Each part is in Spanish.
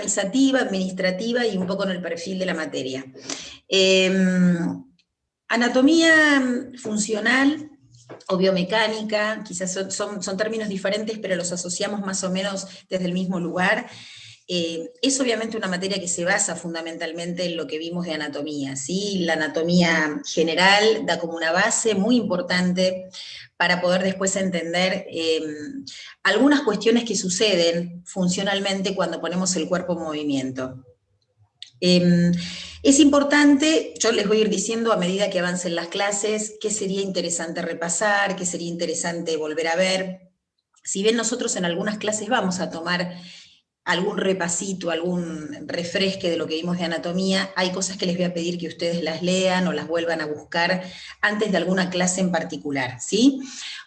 organizativa, administrativa y un poco en el perfil de la materia. Anatomía funcional o biomecánica, quizás son términos diferentes, pero los asociamos más o menos desde el mismo lugar. Es obviamente una materia que se basa fundamentalmente en lo que vimos de anatomía, ¿sí? La anatomía general da como una base muy importante para poder después entender algunas cuestiones que suceden funcionalmente cuando ponemos el cuerpo en movimiento. Es importante, yo les voy a ir diciendo a medida que avancen las clases, qué sería interesante repasar, qué sería interesante volver a ver. Si bien nosotros en algunas clases vamos a tomar algún repasito, algún refresque de lo que vimos de anatomía, hay cosas que les voy a pedir que ustedes las lean o las vuelvan a buscar antes de alguna clase en particular, ¿sí?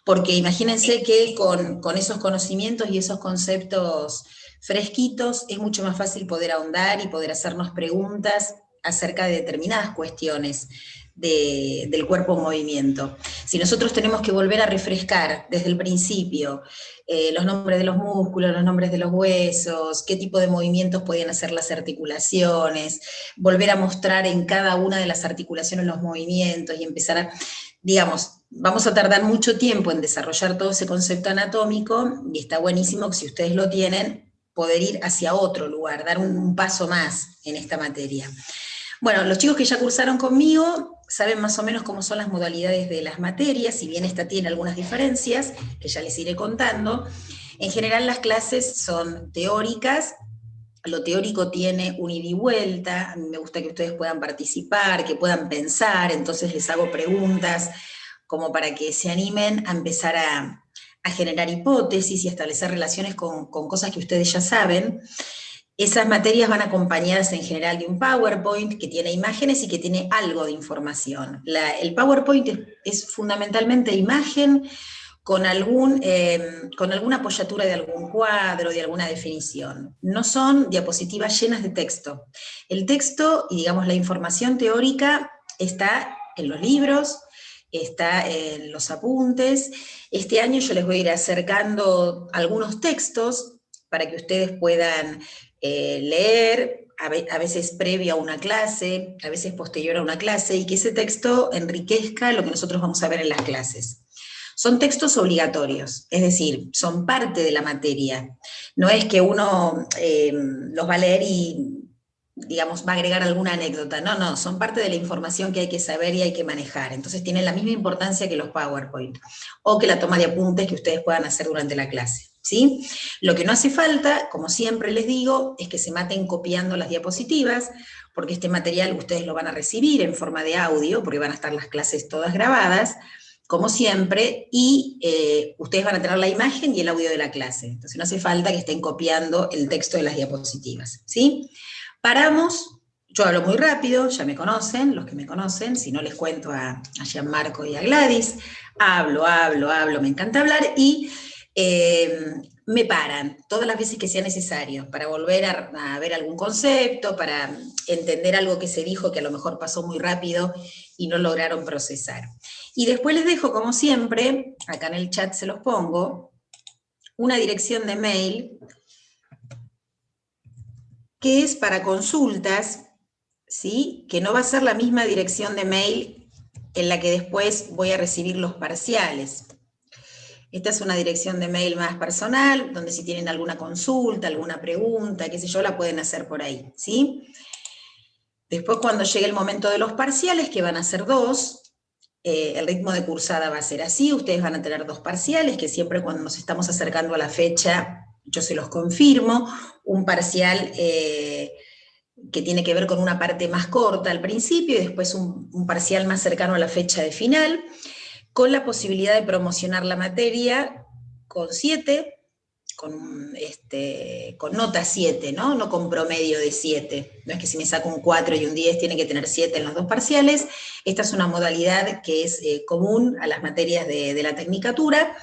Porque imagínense que con esos conocimientos y esos conceptos fresquitos es mucho más fácil poder ahondar y poder hacernos preguntas acerca de determinadas cuestiones del cuerpo en movimiento. Si nosotros tenemos que volver a refrescar desde el principio los nombres de los músculos, los nombres de los huesos, qué tipo de movimientos pueden hacer las articulaciones, volver a mostrar en cada una de las articulaciones los movimientos y empezar a, digamos, vamos a tardar mucho tiempo en desarrollar todo ese concepto anatómico y está buenísimo que si ustedes lo tienen, poder ir hacia otro lugar, dar un paso más en esta materia. Bueno, los chicos que ya cursaron conmigo saben más o menos cómo son las modalidades de las materias, si bien esta tiene algunas diferencias, que ya les iré contando. En general las clases son teóricas, lo teórico tiene un ida y vuelta, a mí me gusta que ustedes puedan participar, que puedan pensar, entonces les hago preguntas como para que se animen a empezar a generar hipótesis y a establecer relaciones con cosas que ustedes ya saben. Esas materias van acompañadas en general de un PowerPoint que tiene imágenes y que tiene algo de información. El PowerPoint es fundamentalmente imagen con alguna apoyatura de algún cuadro, de alguna definición. No son diapositivas llenas de texto. El texto y, digamos, la información teórica está en los libros, está en los apuntes. Este año yo les voy a ir acercando algunos textos para que ustedes puedan leer, a veces previo a una clase, a veces posterior a una clase, y que ese texto enriquezca lo que nosotros vamos a ver en las clases. Son textos obligatorios, es decir, son parte de la materia. No es que uno los va a leer y, digamos, va a agregar alguna anécdota. No, son parte de la información que hay que saber y hay que manejar. Entonces tienen la misma importancia que los PowerPoint, o que la toma de apuntes que ustedes puedan hacer durante la clase. ¿Sí? Lo que no hace falta, como siempre les digo, es que se maten copiando las diapositivas, porque este material ustedes lo van a recibir en forma de audio, porque van a estar las clases todas grabadas, como siempre, y ustedes van a tener la imagen y el audio de la clase. Entonces no hace falta que estén copiando el texto de las diapositivas. ¿Sí? Paramos, yo hablo muy rápido, ya me conocen, los que me conocen, si no les cuento a Gianmarco y a Gladys, hablo, me encanta hablar, y me paran todas las veces que sea necesario para volver a ver algún concepto, para entender algo que se dijo que a lo mejor pasó muy rápido y no lograron procesar. Y después les dejo, como siempre, acá en el chat se los pongo, una dirección de mail que es para consultas, ¿sí? Que no va a ser la misma dirección de mail en la que después voy a recibir los parciales. Esta es una dirección de mail más personal, donde si tienen alguna consulta, alguna pregunta, qué sé yo, la pueden hacer por ahí, ¿sí? Después, cuando llegue el momento de los parciales, que van a ser 2, el ritmo de cursada va a ser así, ustedes van a tener 2 parciales, que siempre cuando nos estamos acercando a la fecha, yo se los confirmo, un parcial que tiene que ver con una parte más corta al principio, y después un parcial más cercano a la fecha de final, con la posibilidad de promocionar la materia con 7, con nota 7, ¿no? No con promedio de 7. No es que si me saco un 4 y un 10 tiene que tener 7 en los 2 parciales. Esta es una modalidad que es común a las materias de la tecnicatura,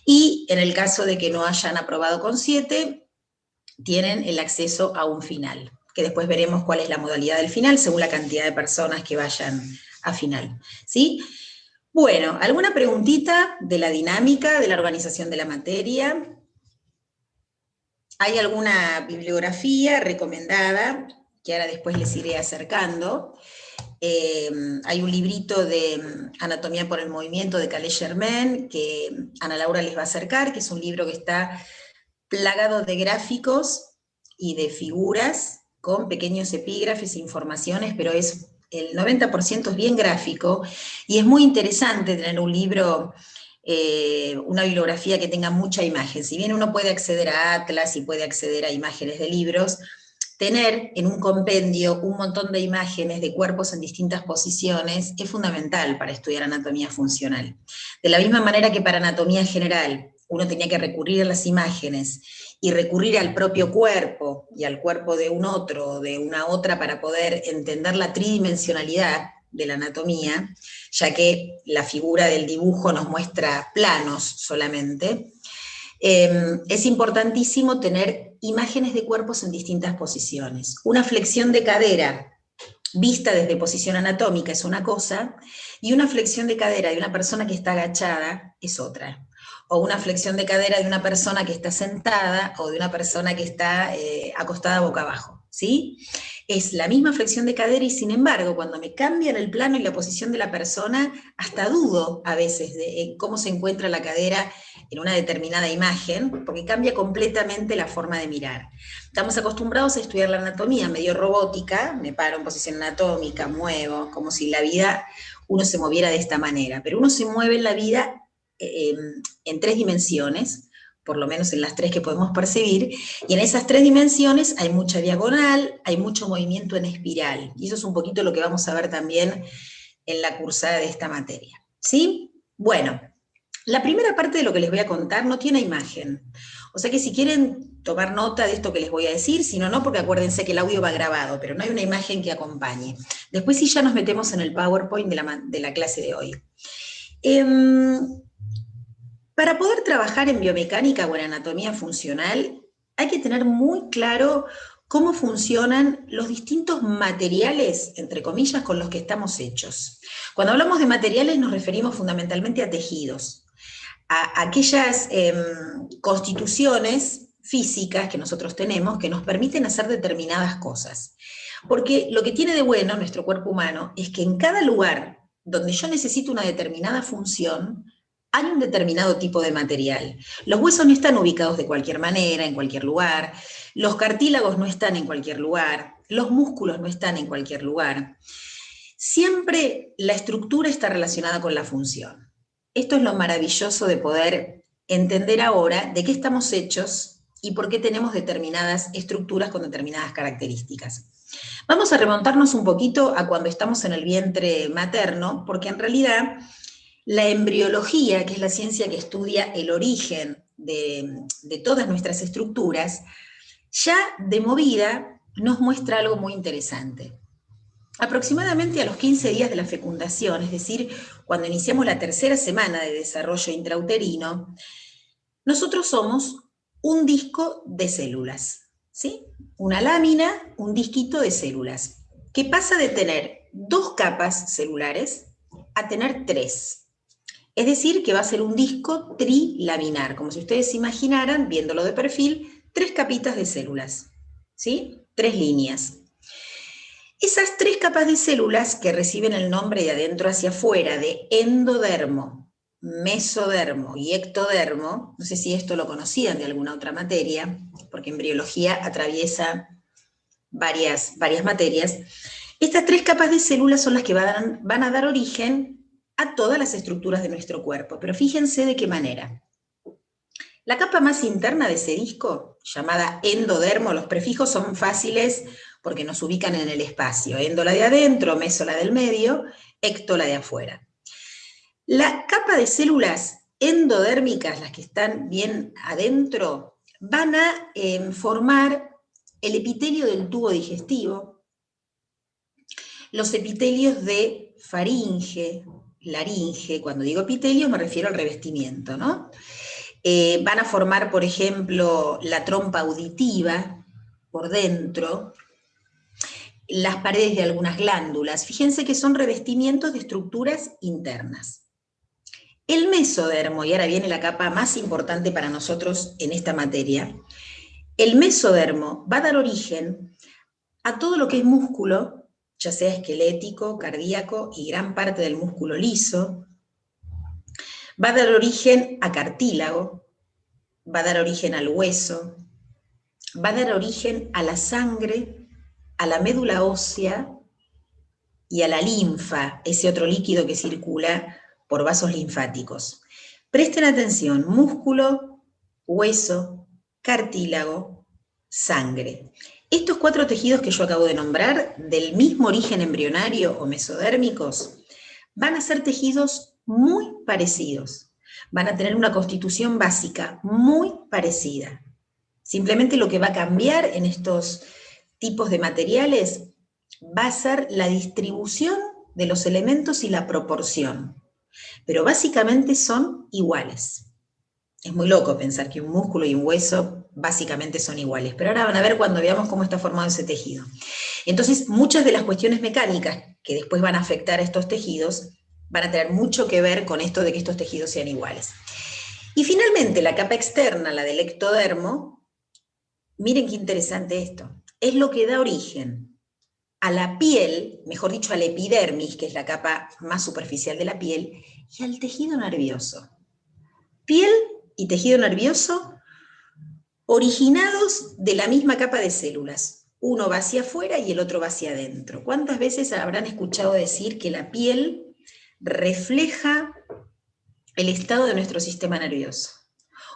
y en el caso de que no hayan aprobado con 7, tienen el acceso a un final, que después veremos cuál es la modalidad del final según la cantidad de personas que vayan a final, ¿sí? Bueno, ¿alguna preguntita de la dinámica, de la organización de la materia? Hay alguna bibliografía recomendada, que ahora después les iré acercando. Hay un librito de Anatomía por el Movimiento de Calais Germain, que Ana Laura les va a acercar, que es un libro que está plagado de gráficos y de figuras, con pequeños epígrafes e informaciones, pero el 90% es bien gráfico, y es muy interesante tener un libro, una bibliografía que tenga mucha imagen. Si bien uno puede acceder a Atlas y puede acceder a imágenes de libros, tener en un compendio un montón de imágenes de cuerpos en distintas posiciones es fundamental para estudiar anatomía funcional. De la misma manera que para anatomía general uno tenía que recurrir a las imágenes y recurrir al propio cuerpo y al cuerpo de un otro o de una otra para poder entender la tridimensionalidad de la anatomía, ya que la figura del dibujo nos muestra planos solamente. Es importantísimo tener imágenes de cuerpos en distintas posiciones. Una flexión de cadera vista desde posición anatómica es una cosa, y una flexión de cadera de una persona que está agachada es otra. O una flexión de cadera de una persona que está sentada o de una persona que está acostada boca abajo, ¿sí? Es la misma flexión de cadera, y sin embargo, cuando me cambian el plano y la posición de la persona, hasta dudo a veces de cómo se encuentra la cadera en una determinada imagen, porque cambia completamente la forma de mirar. Estamos acostumbrados a estudiar la anatomía medio robótica, me paro en posición anatómica, muevo, como si la vida uno se moviera de esta manera, pero uno se mueve en la vida en 3 dimensiones, por lo menos en las 3 que podemos percibir, y en esas 3 dimensiones hay mucha diagonal, hay mucho movimiento en espiral, y eso es un poquito lo que vamos a ver también en la cursada de esta materia, ¿sí? Bueno, la primera parte de lo que les voy a contar no tiene imagen, o sea que si quieren tomar nota de esto que les voy a decir, si no, no, porque acuérdense que el audio va grabado, pero no hay una imagen que acompañe. Después sí ya nos metemos en el PowerPoint de la clase de hoy. Para poder trabajar en biomecánica o en anatomía funcional, hay que tener muy claro cómo funcionan los distintos materiales, entre comillas, con los que estamos hechos. Cuando hablamos de materiales nos referimos fundamentalmente a tejidos, a aquellas constituciones físicas que nosotros tenemos que nos permiten hacer determinadas cosas. Porque lo que tiene de bueno nuestro cuerpo humano es que en cada lugar donde yo necesito una determinada función, hay un determinado tipo de material. Los huesos no están ubicados de cualquier manera, en cualquier lugar, los cartílagos no están en cualquier lugar, los músculos no están en cualquier lugar. Siempre la estructura está relacionada con la función. Esto es lo maravilloso de poder entender ahora de qué estamos hechos y por qué tenemos determinadas estructuras con determinadas características. Vamos a remontarnos un poquito a cuando estamos en el vientre materno, porque en realidad la embriología, que es la ciencia que estudia el origen de todas nuestras estructuras, ya de movida nos muestra algo muy interesante. Aproximadamente a los 15 días de la fecundación, es decir, cuando iniciamos la tercera semana de desarrollo intrauterino, nosotros somos un disco de células, ¿sí? Una lámina, un disquito de células, que pasa de tener 2 capas celulares a tener 3. Es decir, que va a ser un disco trilaminar, como si ustedes se imaginaran, viéndolo de perfil, 3 capitas de células, ¿sí? 3 líneas. Esas 3 capas de células que reciben el nombre de adentro hacia afuera de endodermo, mesodermo y ectodermo, no sé si esto lo conocían de alguna otra materia, porque en embriología atraviesa varias materias. Estas 3 capas de células son las que van a dar origen a todas las estructuras de nuestro cuerpo, pero fíjense de qué manera. La capa más interna de ese disco, llamada endodermo, los prefijos son fáciles porque nos ubican en el espacio. Endo la de adentro, meso la del medio, ecto la de afuera. La capa de células endodérmicas, las que están bien adentro, van a formar el epitelio del tubo digestivo, los epitelios de faringe, laringe. Cuando digo epitelio me refiero al revestimiento, ¿no? Van a formar, por ejemplo, la trompa auditiva por dentro, las paredes de algunas glándulas. Fíjense que son revestimientos de estructuras internas. El mesodermo, y ahora viene la capa más importante para nosotros en esta materia, El mesodermo va a dar origen a todo lo que es músculo, ya sea esquelético, cardíaco y gran parte del músculo liso. Va a dar origen a cartílago, va a dar origen al hueso, va a dar origen a la sangre, a la médula ósea y a la linfa, ese otro líquido que circula por vasos linfáticos. Presten atención, músculo, hueso, cartílago, sangre. Estos 4 tejidos que yo acabo de nombrar, del mismo origen embrionario o mesodérmicos, van a ser tejidos muy parecidos. Van a tener una constitución básica muy parecida. Simplemente lo que va a cambiar en estos tipos de materiales va a ser la distribución de los elementos y la proporción. Pero básicamente son iguales. Es muy loco pensar que un músculo y un hueso básicamente son iguales, pero ahora van a ver cuando veamos cómo está formado ese tejido. Entonces, muchas de las cuestiones mecánicas que después van a afectar a estos tejidos van a tener mucho que ver con esto de que estos tejidos sean iguales. Y finalmente, la capa externa, la del ectodermo, miren qué interesante esto, es lo que da origen a la piel, mejor dicho, a la epidermis, que es la capa más superficial de la piel, y al tejido nervioso. Piel y tejido nervioso originados de la misma capa de células. Uno va hacia afuera y el otro va hacia adentro. ¿Cuántas veces habrán escuchado decir que la piel refleja el estado de nuestro sistema nervioso?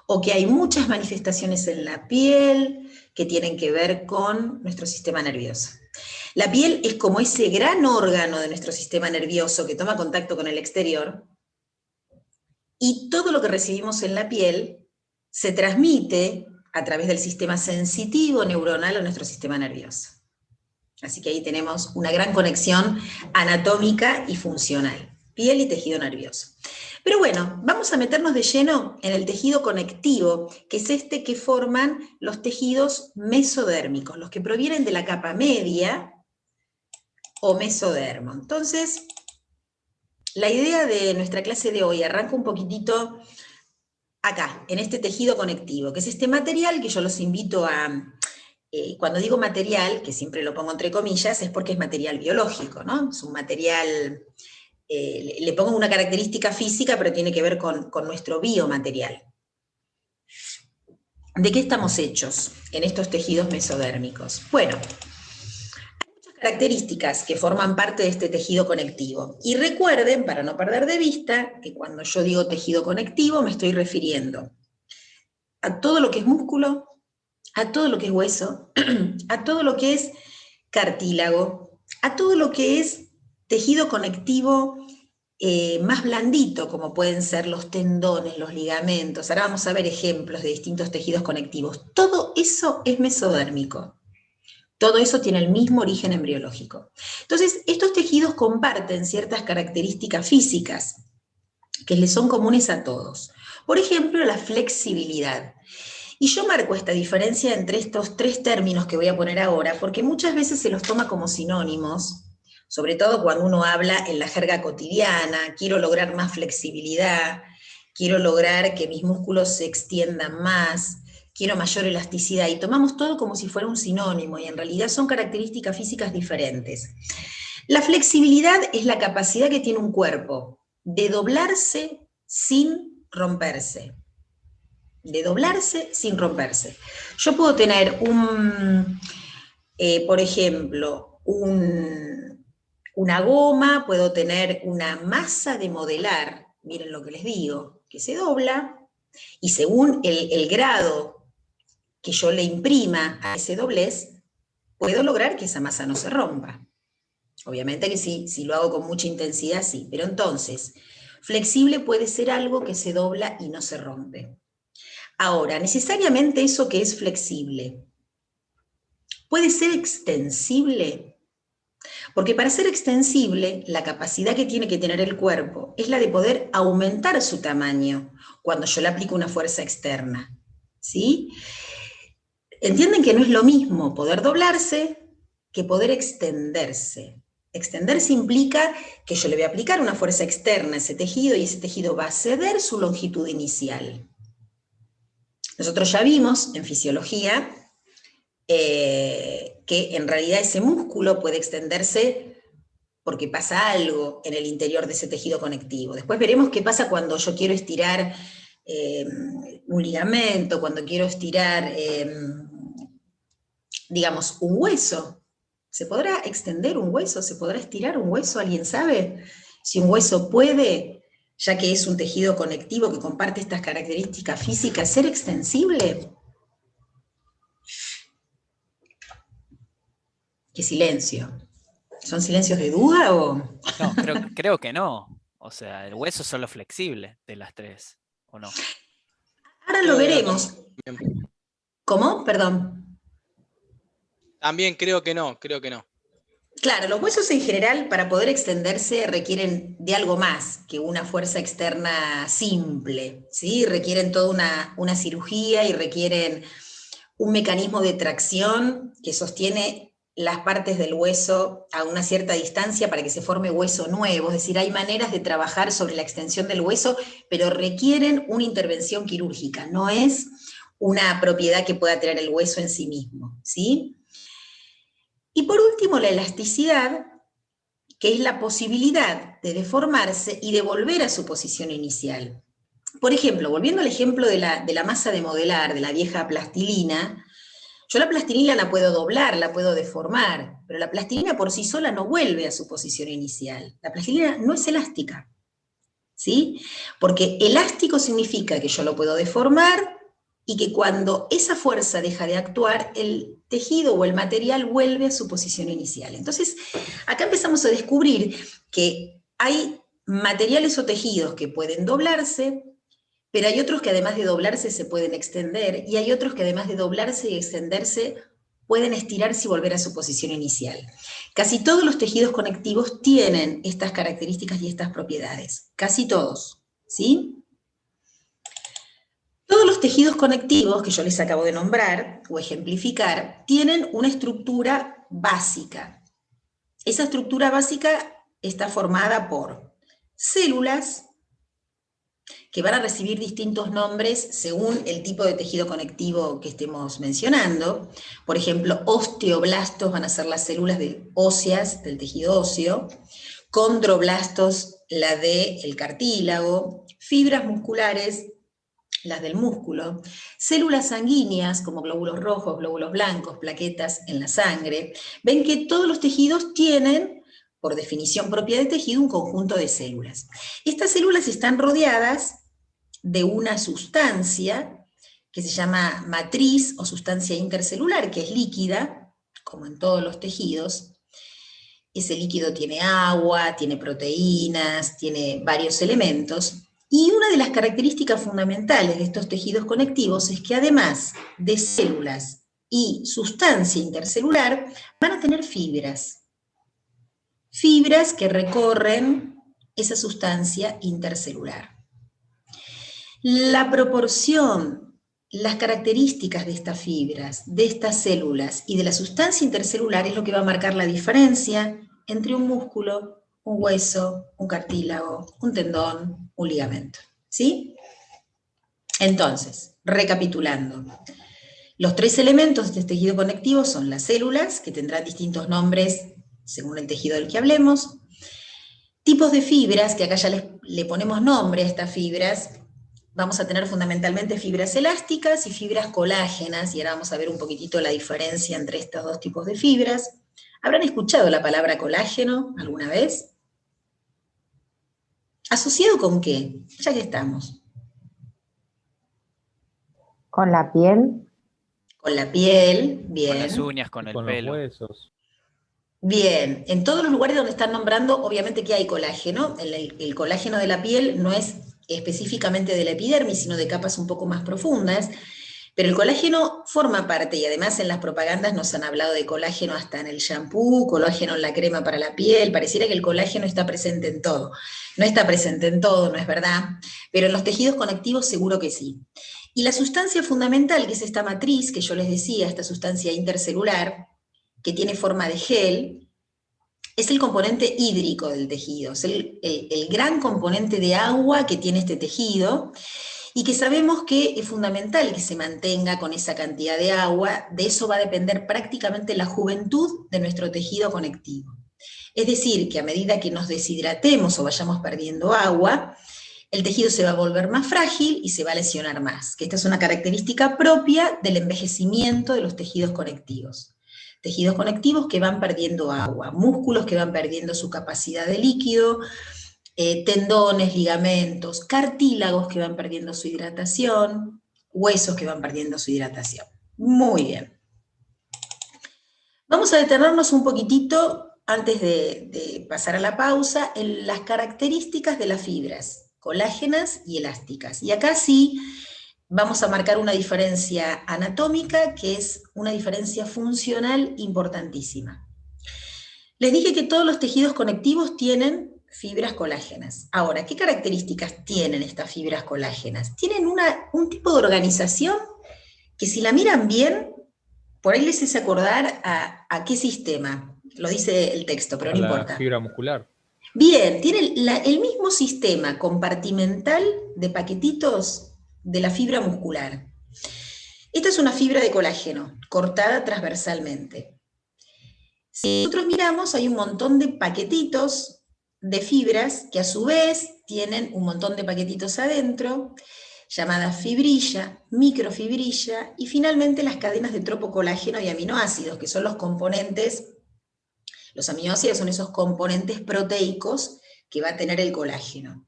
O que hay muchas manifestaciones en la piel que tienen que ver con nuestro sistema nervioso. La piel es como ese gran órgano de nuestro sistema nervioso que toma contacto con el exterior, y todo lo que recibimos en la piel se transmite a través del sistema sensitivo neuronal a nuestro sistema nervioso. Así que ahí tenemos una gran conexión anatómica y funcional, piel y tejido nervioso. Pero bueno, vamos a meternos de lleno en el tejido conectivo, que es este que forman los tejidos mesodérmicos, los que provienen de la capa media o mesodermo. Entonces, la idea de nuestra clase de hoy arranca un poquitito acá, en este tejido conectivo, que es este material que yo los invito a, cuando digo material, que siempre lo pongo entre comillas, es porque es material biológico, ¿no? Es un material, le pongo una característica física, pero tiene que ver con nuestro biomaterial. ¿De qué estamos hechos en estos tejidos mesodérmicos? Bueno, características que forman parte de este tejido conectivo. Y recuerden, para no perder de vista, que cuando yo digo tejido conectivo me estoy refiriendo a todo lo que es músculo, a todo lo que es hueso, a todo lo que es cartílago, a todo lo que es tejido conectivo más blandito, como pueden ser los tendones, los ligamentos. Ahora vamos a ver ejemplos de distintos tejidos conectivos. Todo eso es mesodérmico. Todo eso tiene el mismo origen embriológico. Entonces, estos tejidos comparten ciertas características físicas que les son comunes a todos. Por ejemplo, la flexibilidad. Y yo marco esta diferencia entre estos 3 términos que voy a poner ahora, porque muchas veces se los toma como sinónimos, sobre todo cuando uno habla en la jerga cotidiana. Quiero lograr más flexibilidad, quiero lograr que mis músculos se extiendan más, quiero mayor elasticidad, y tomamos todo como si fuera un sinónimo, y en realidad son características físicas diferentes. La flexibilidad es la capacidad que tiene un cuerpo de doblarse sin romperse. De doblarse sin romperse. Yo puedo tener por ejemplo, una goma, puedo tener una masa de modelar, miren lo que les digo, que se dobla, y según el grado que yo le imprima a ese doblez, puedo lograr que esa masa no se rompa. Obviamente que sí, si lo hago con mucha intensidad, sí. Pero entonces, flexible puede ser algo que se dobla y no se rompe. Ahora, necesariamente eso que es flexible, ¿puede ser extensible? Porque para ser extensible, la capacidad que tiene que tener el cuerpo es la de poder aumentar su tamaño cuando yo le aplico una fuerza externa. ¿Sí? Entienden que no es lo mismo poder doblarse que poder extenderse. Extenderse implica que yo le voy a aplicar una fuerza externa a ese tejido y ese tejido va a ceder su longitud inicial. Nosotros ya vimos en fisiología que en realidad ese músculo puede extenderse porque pasa algo en el interior de ese tejido conectivo. Después veremos qué pasa cuando yo quiero estirar un ligamento, cuando quiero estirar, digamos, un hueso. ¿Se podrá extender un hueso? ¿Se podrá estirar un hueso? ¿Alguien sabe si un hueso puede, ya que es un tejido conectivo que comparte estas características físicas, ser extensible? ¡Qué silencio! ¿Son silencios de duda o...? No, creo que no. O sea, el hueso es solo flexible de las tres, ¿o no? Ahora lo Creo que no veremos. también. ¿Cómo? Perdón. También creo que no. Claro, los huesos en general, para poder extenderse, requieren de algo más que una fuerza externa simple, ¿sí? Requieren toda una cirugía y requieren un mecanismo de tracción que sostiene las partes del hueso a una cierta distancia para que se forme hueso nuevo. Es decir, hay maneras de trabajar sobre la extensión del hueso, pero requieren una intervención quirúrgica. No es una propiedad que pueda tener el hueso en sí mismo, ¿sí? Y por último, la elasticidad, que es la posibilidad de deformarse y de volver a su posición inicial. Por ejemplo, volviendo al ejemplo de la masa de modelar, de la vieja plastilina, yo la plastilina la puedo doblar, la puedo deformar, pero la plastilina por sí sola no vuelve a su posición inicial. La plastilina no es elástica, ¿sí? Porque elástico significa que yo lo puedo deformar y que cuando esa fuerza deja de actuar, el tejido o el material vuelve a su posición inicial. Entonces, acá empezamos a descubrir que hay materiales o tejidos que pueden doblarse, pero hay otros que además de doblarse se pueden extender, y hay otros que además de doblarse y extenderse pueden estirarse y volver a su posición inicial. Casi todos los tejidos conectivos tienen estas características y estas propiedades, casi todos, ¿sí? Todos los tejidos conectivos que yo les acabo de nombrar o ejemplificar tienen una estructura básica. Esa estructura básica está formada por células que van a recibir distintos nombres según el tipo de tejido conectivo que estemos mencionando. Por ejemplo, osteoblastos van a ser las células óseas del tejido óseo, condroblastos la del cartílago, fibras musculares las del músculo, células sanguíneas como glóbulos rojos, glóbulos blancos, plaquetas en la sangre. Ven que todos los tejidos tienen, por definición propia de tejido, un conjunto de células. Estas células están rodeadas de una sustancia que se llama matriz o sustancia intercelular, que es líquida, como en todos los tejidos. Ese líquido tiene agua, tiene proteínas, tiene varios elementos. Y una de las características fundamentales de estos tejidos conectivos es que además de células y sustancia intercelular, van a tener fibras. Fibras que recorren esa sustancia intercelular. La proporción, las características de estas fibras, de estas células y de la sustancia intercelular es lo que va a marcar la diferencia entre un músculo, un hueso, un cartílago, un tendón, un ligamento. ¿Sí? Entonces, recapitulando, los tres elementos de este tejido conectivo son las células, que tendrán distintos nombres según el tejido del que hablemos, tipos de fibras, que acá ya le ponemos nombre a estas fibras. Vamos a tener fundamentalmente fibras elásticas y fibras colágenas, y ahora vamos a ver un poquitito la diferencia entre estos dos tipos de fibras. ¿Habrán escuchado la palabra colágeno alguna vez? ¿Asociado con qué? Ya que estamos. Con la piel. Con la piel, bien. Con las uñas, con el pelo. Los huesos. Bien, en todos los lugares donde están nombrando, obviamente que hay colágeno. El colágeno de la piel no es específicamente de la epidermis, sino de capas un poco más profundas, pero el colágeno forma parte, y además en las propagandas nos han hablado de colágeno hasta en el shampoo, colágeno en la crema para la piel. Pareciera que el colágeno está presente en todo. No está presente en todo, no es verdad, pero en los tejidos conectivos seguro que sí. Y la sustancia fundamental, que es esta matriz que yo les decía, esta sustancia intercelular, que tiene forma de gel, es el componente hídrico del tejido, es el gran componente de agua que tiene este tejido, y que sabemos que es fundamental que se mantenga con esa cantidad de agua. De eso va a depender prácticamente la juventud de nuestro tejido conectivo. Es decir, que a medida que nos deshidratemos o vayamos perdiendo agua, el tejido se va a volver más frágil y se va a lesionar más, que esta es una característica propia del envejecimiento de los tejidos conectivos. Tejidos conectivos que van perdiendo agua, músculos que van perdiendo su capacidad de líquido, tendones, ligamentos, cartílagos que van perdiendo su hidratación, huesos que van perdiendo su hidratación. Muy bien. Vamos a detenernos un poquitito, antes de pasar a la pausa, en las características de las fibras colágenas y elásticas. Y acá sí vamos a marcar una diferencia anatómica, que es una diferencia funcional importantísima. Les dije que todos los tejidos conectivos tienen fibras colágenas. Ahora, ¿qué características tienen estas fibras colágenas? Tienen un tipo de organización que, si la miran bien, por ahí les hace acordar a qué sistema. Lo dice el texto, pero no importa. La fibra muscular. Bien, tiene el mismo sistema compartimental de paquetitos de la fibra muscular. Esta es una fibra de colágeno, cortada transversalmente. Si nosotros miramos, hay un montón de paquetitos de fibras que a su vez tienen un montón de paquetitos adentro, llamadas fibrilla, microfibrilla, y finalmente las cadenas de tropocolágeno y aminoácidos, que son los componentes. Los aminoácidos son esos componentes proteicos que va a tener el colágeno.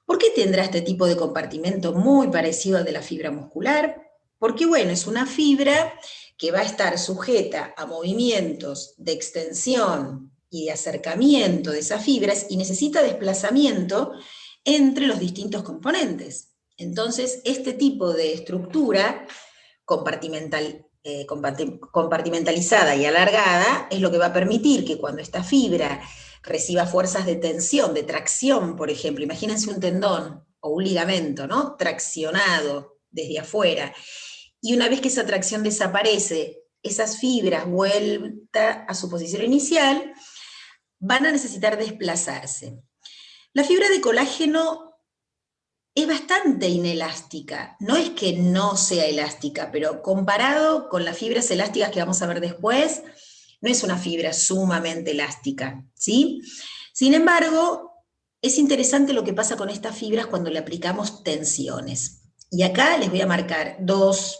¿Por qué tendrá este tipo de compartimento muy parecido al de la fibra muscular? Porque, bueno, es una fibra que va a estar sujeta a movimientos de extensión y de acercamiento de esas fibras y necesita desplazamiento entre los distintos componentes. Entonces, este tipo de estructura compartimentalizada y alargada es lo que va a permitir que cuando esta fibra reciba fuerzas de tensión, de tracción, por ejemplo, imagínense un tendón o un ligamento, ¿no? Traccionado desde afuera, y una vez que esa tracción desaparece, esas fibras vuelta a su posición inicial, van a necesitar desplazarse. La fibra de colágeno es bastante inelástica, no es que no sea elástica, pero comparado con las fibras elásticas que vamos a ver después, no es una fibra sumamente elástica, ¿sí? Sin embargo, es interesante lo que pasa con estas fibras cuando le aplicamos tensiones. Y acá les voy a marcar dos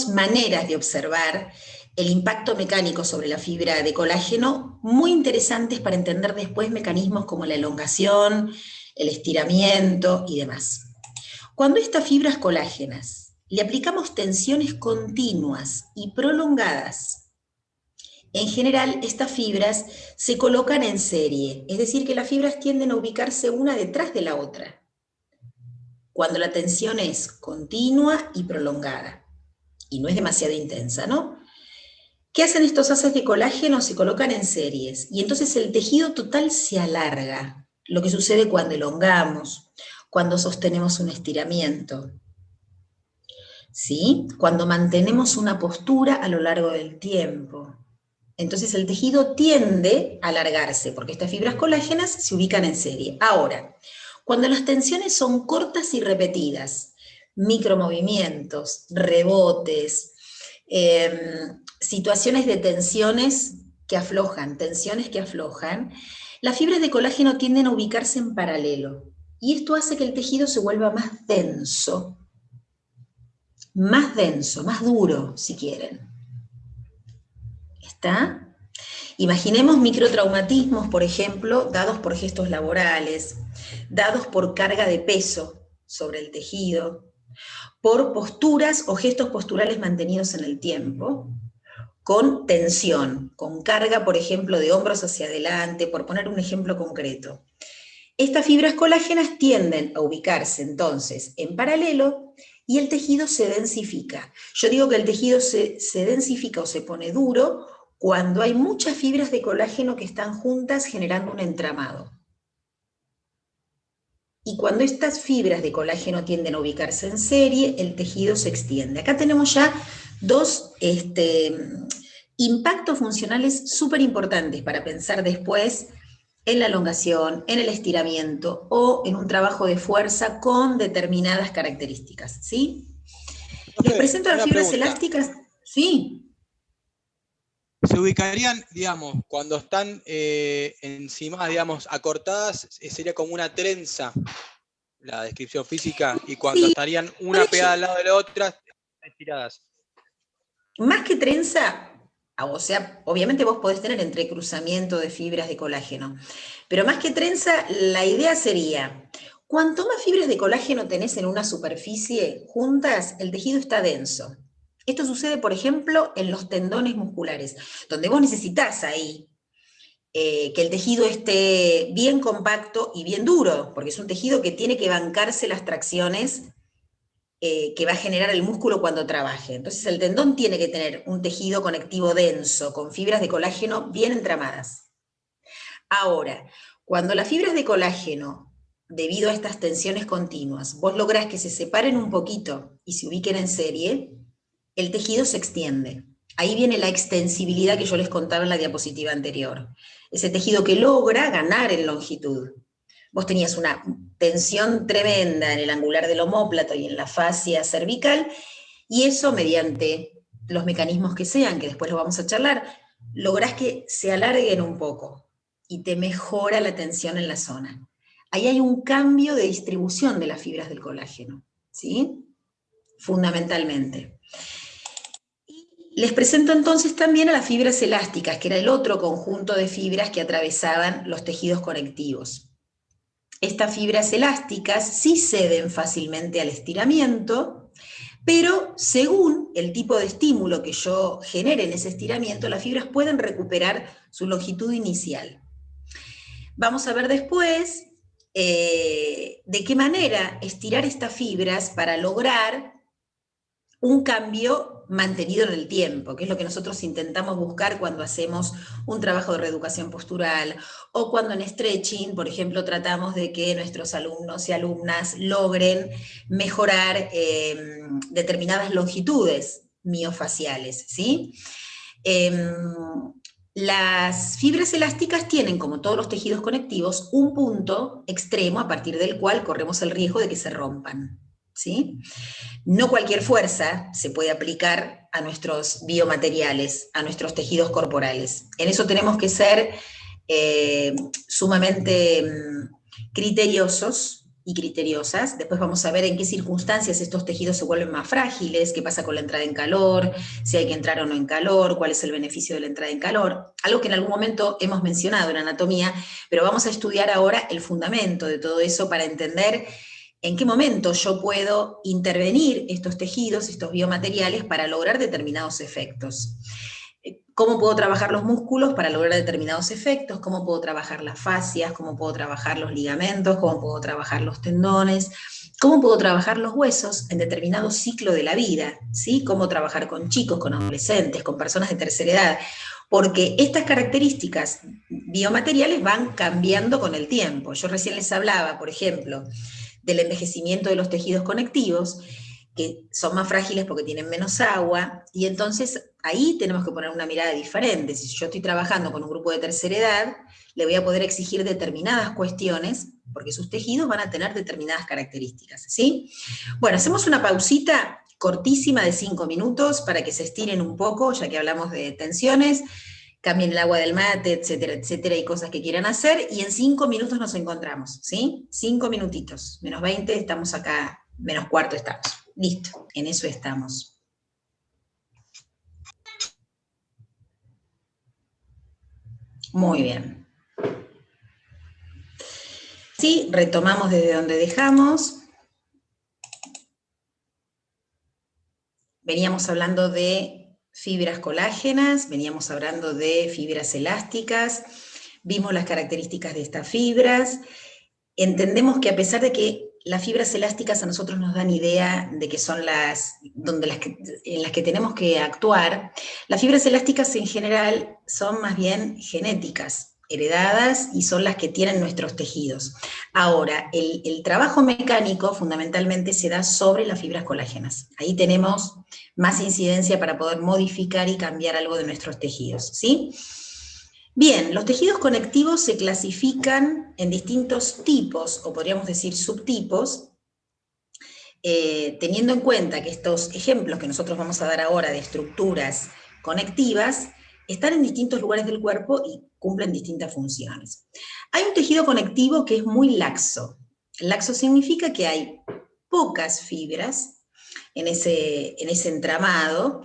maneras de observar el impacto mecánico sobre la fibra de colágeno, muy interesantes para entender después mecanismos como la elongación, el estiramiento y demás. Cuando estas fibras colágenas le aplicamos tensiones continuas y prolongadas, en general estas fibras se colocan en serie, es decir, que las fibras tienden a ubicarse una detrás de la otra, cuando la tensión es continua y prolongada, y no es demasiado intensa, ¿no? ¿Qué hacen estos haces de colágeno? Se colocan en series, y entonces el tejido total se alarga, lo que sucede cuando elongamos, cuando sostenemos un estiramiento, ¿sí? Cuando mantenemos una postura a lo largo del tiempo. Entonces el tejido tiende a alargarse, porque estas fibras colágenas se ubican en serie. Ahora, cuando las tensiones son cortas y repetidas, micromovimientos, rebotes, situaciones de tensiones que aflojan, las fibras de colágeno tienden a ubicarse en paralelo, y esto hace que el tejido se vuelva más denso, más duro, si quieren. ¿Está? Imaginemos microtraumatismos, por ejemplo, dados por gestos laborales, dados por carga de peso sobre el tejido, por posturas o gestos posturales mantenidos en el tiempo, con tensión, con carga, por ejemplo, de hombros hacia adelante, por poner un ejemplo concreto. Estas fibras colágenas tienden a ubicarse entonces en paralelo y el tejido se densifica. Yo digo que el tejido se densifica o se pone duro cuando hay muchas fibras de colágeno que están juntas generando un entramado. Y cuando estas fibras de colágeno tienden a ubicarse en serie, el tejido se extiende. Acá tenemos ya dos impactos funcionales súper importantes para pensar después en la elongación, en el estiramiento o en un trabajo de fuerza con determinadas características, ¿sí? Les Profe, presento las una fibras pregunta. elásticas, sí. ¿Se ubicarían, digamos, cuando están encima, digamos, acortadas, sería como una trenza la descripción física, y cuando Sí, estarían por una hecho, pegada al lado de la otra, estiradas? más que trenza, o sea, obviamente vos podés tener entrecruzamiento de fibras de colágeno, pero más que trenza, la idea sería, cuanto más fibras de colágeno tenés en una superficie juntas, el tejido está denso. Esto sucede, por ejemplo, en los tendones musculares, donde vos necesitas ahí que el tejido esté bien compacto y bien duro, porque es un tejido que tiene que bancarse las tracciones que va a generar el músculo cuando trabaje. Entonces el tendón tiene que tener un tejido conectivo denso, con fibras de colágeno bien entramadas. Ahora, cuando las fibras de colágeno, debido a estas tensiones continuas, vos lográs que se separen un poquito y se ubiquen en serie, el tejido se extiende. Ahí viene la extensibilidad que yo les contaba en la diapositiva anterior. Ese tejido que logra ganar en longitud. Vos tenías una tensión tremenda en el angular del omóplato y en la fascia cervical, y eso mediante los mecanismos que sean, que después lo vamos a charlar, lográs que se alarguen un poco y te mejora la tensión en la zona. Ahí hay un cambio de distribución de las fibras del colágeno, ¿sí? Fundamentalmente. Les presento entonces también a las fibras elásticas, que era el otro conjunto de fibras que atravesaban los tejidos conectivos. Estas fibras elásticas sí ceden fácilmente al estiramiento, pero según el tipo de estímulo que yo genere en ese estiramiento, las fibras pueden recuperar su longitud inicial. Vamos a ver después de qué manera estirar estas fibras para lograr un cambio mantenido en el tiempo, que es lo que nosotros intentamos buscar cuando hacemos un trabajo de reeducación postural o cuando en stretching, por ejemplo, tratamos de que nuestros alumnos y alumnas logren mejorar determinadas longitudes miofaciales, ¿sí? Las fibras elásticas tienen, como todos los tejidos conectivos, un punto extremo a partir del cual corremos el riesgo de que se rompan, ¿sí? No cualquier fuerza se puede aplicar a nuestros biomateriales, a nuestros tejidos corporales. En eso tenemos que ser sumamente criteriosos y criteriosas. Después vamos a ver en qué circunstancias estos tejidos se vuelven más frágiles, qué pasa con la entrada en calor, si hay que entrar o no en calor, cuál es el beneficio de la entrada en calor. Algo que en algún momento hemos mencionado en anatomía, pero vamos a estudiar ahora el fundamento de todo eso para entender en qué momento yo puedo intervenir estos tejidos, estos biomateriales, para lograr determinados efectos. Cómo puedo trabajar los músculos para lograr determinados efectos, cómo puedo trabajar las fascias, cómo puedo trabajar los ligamentos, cómo puedo trabajar los tendones, cómo puedo trabajar los huesos en determinado ciclo de la vida, ¿sí? Cómo trabajar con chicos, con adolescentes, con personas de tercera edad, porque estas características biomateriales van cambiando con el tiempo. Yo recién les hablaba, por ejemplo, del envejecimiento de los tejidos conectivos, que son más frágiles porque tienen menos agua, y entonces ahí tenemos que poner una mirada diferente. Si yo estoy trabajando con un grupo de tercera edad, le voy a poder exigir determinadas cuestiones, porque sus tejidos van a tener determinadas características, ¿sí? Bueno, hacemos una pausita cortísima de 5 minutos para que se estiren un poco, ya que hablamos de tensiones, cambien el agua del mate, etcétera, y cosas que quieran hacer, y en 5 minutos nos encontramos, ¿sí? 5 minutitos, menos 20 estamos acá, menos cuarto estamos. Listo, en eso estamos. Muy bien. Sí, retomamos desde donde dejamos. Veníamos hablando de fibras colágenas, veníamos hablando de fibras elásticas, vimos las características de estas fibras, entendemos que a pesar de que las fibras elásticas a nosotros nos dan idea de que son en las que tenemos que actuar, las fibras elásticas en general son más bien genéticas, heredadas, y son las que tienen nuestros tejidos. Ahora, el trabajo mecánico fundamentalmente se da sobre las fibras colágenas. Ahí tenemos más incidencia para poder modificar y cambiar algo de nuestros tejidos, ¿sí? Bien, los tejidos conectivos se clasifican en distintos tipos, o podríamos decir subtipos, teniendo en cuenta que estos ejemplos que nosotros vamos a dar ahora de estructuras conectivas están en distintos lugares del cuerpo y cumplen distintas funciones. Hay un tejido conectivo que es muy laxo. Laxo significa que hay pocas fibras en ese entramado,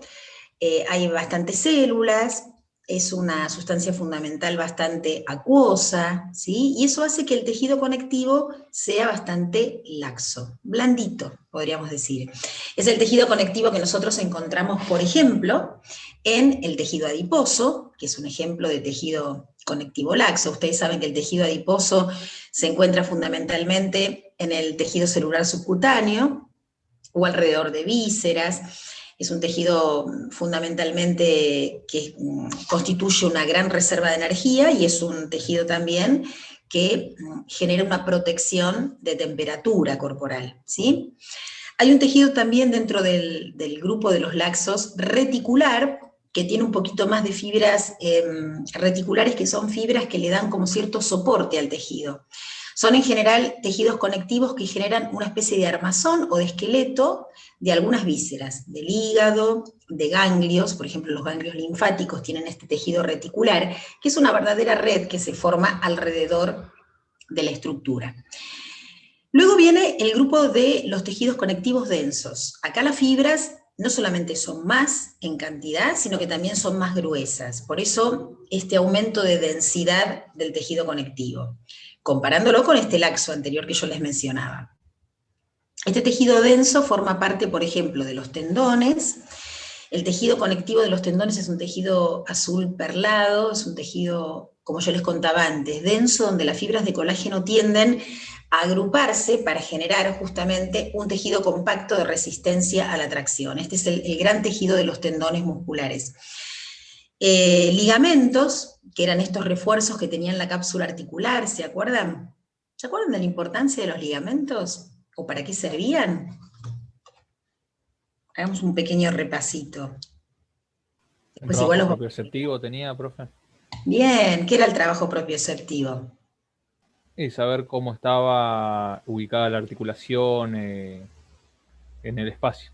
hay bastantes células, es una sustancia fundamental bastante acuosa, ¿sí? Y eso hace que el tejido conectivo sea bastante laxo, blandito, podríamos decir. Es el tejido conectivo que nosotros encontramos, por ejemplo, en el tejido adiposo, que es un ejemplo de tejido conectivo laxo. Ustedes saben que el tejido adiposo se encuentra fundamentalmente en el tejido celular subcutáneo o alrededor de vísceras. Es un tejido fundamentalmente que constituye una gran reserva de energía y es un tejido también que genera una protección de temperatura corporal, ¿sí? Hay un tejido también dentro del grupo de los laxos reticular, que tiene un poquito más de fibras reticulares, que son fibras que le dan como cierto soporte al tejido. Son en general tejidos conectivos que generan una especie de armazón o de esqueleto de algunas vísceras, del hígado, de ganglios, por ejemplo los ganglios linfáticos tienen este tejido reticular, que es una verdadera red que se forma alrededor de la estructura. Luego viene el grupo de los tejidos conectivos densos. Acá las fibras no solamente son más en cantidad, sino que también son más gruesas. Por eso este aumento de densidad del tejido conectivo, comparándolo con este laxo anterior que yo les mencionaba. Este tejido denso forma parte, por ejemplo, de los tendones. El tejido conectivo de los tendones es un tejido azul perlado, es un tejido, como yo les contaba antes, denso, donde las fibras de colágeno tienden a agruparse para generar justamente un tejido compacto de resistencia a la tracción. Este es el gran tejido de los tendones musculares. Ligamentos, que eran estos refuerzos que tenían la cápsula articular, ¿se acuerdan? ¿Se acuerdan de la importancia de los ligamentos? ¿O para qué servían? Hagamos un pequeño repasito. ¿Un Pues trabajo igual propioceptivo tenía, profe? Bien, ¿qué era el trabajo propioceptivo? Y saber cómo estaba ubicada la articulación en el espacio.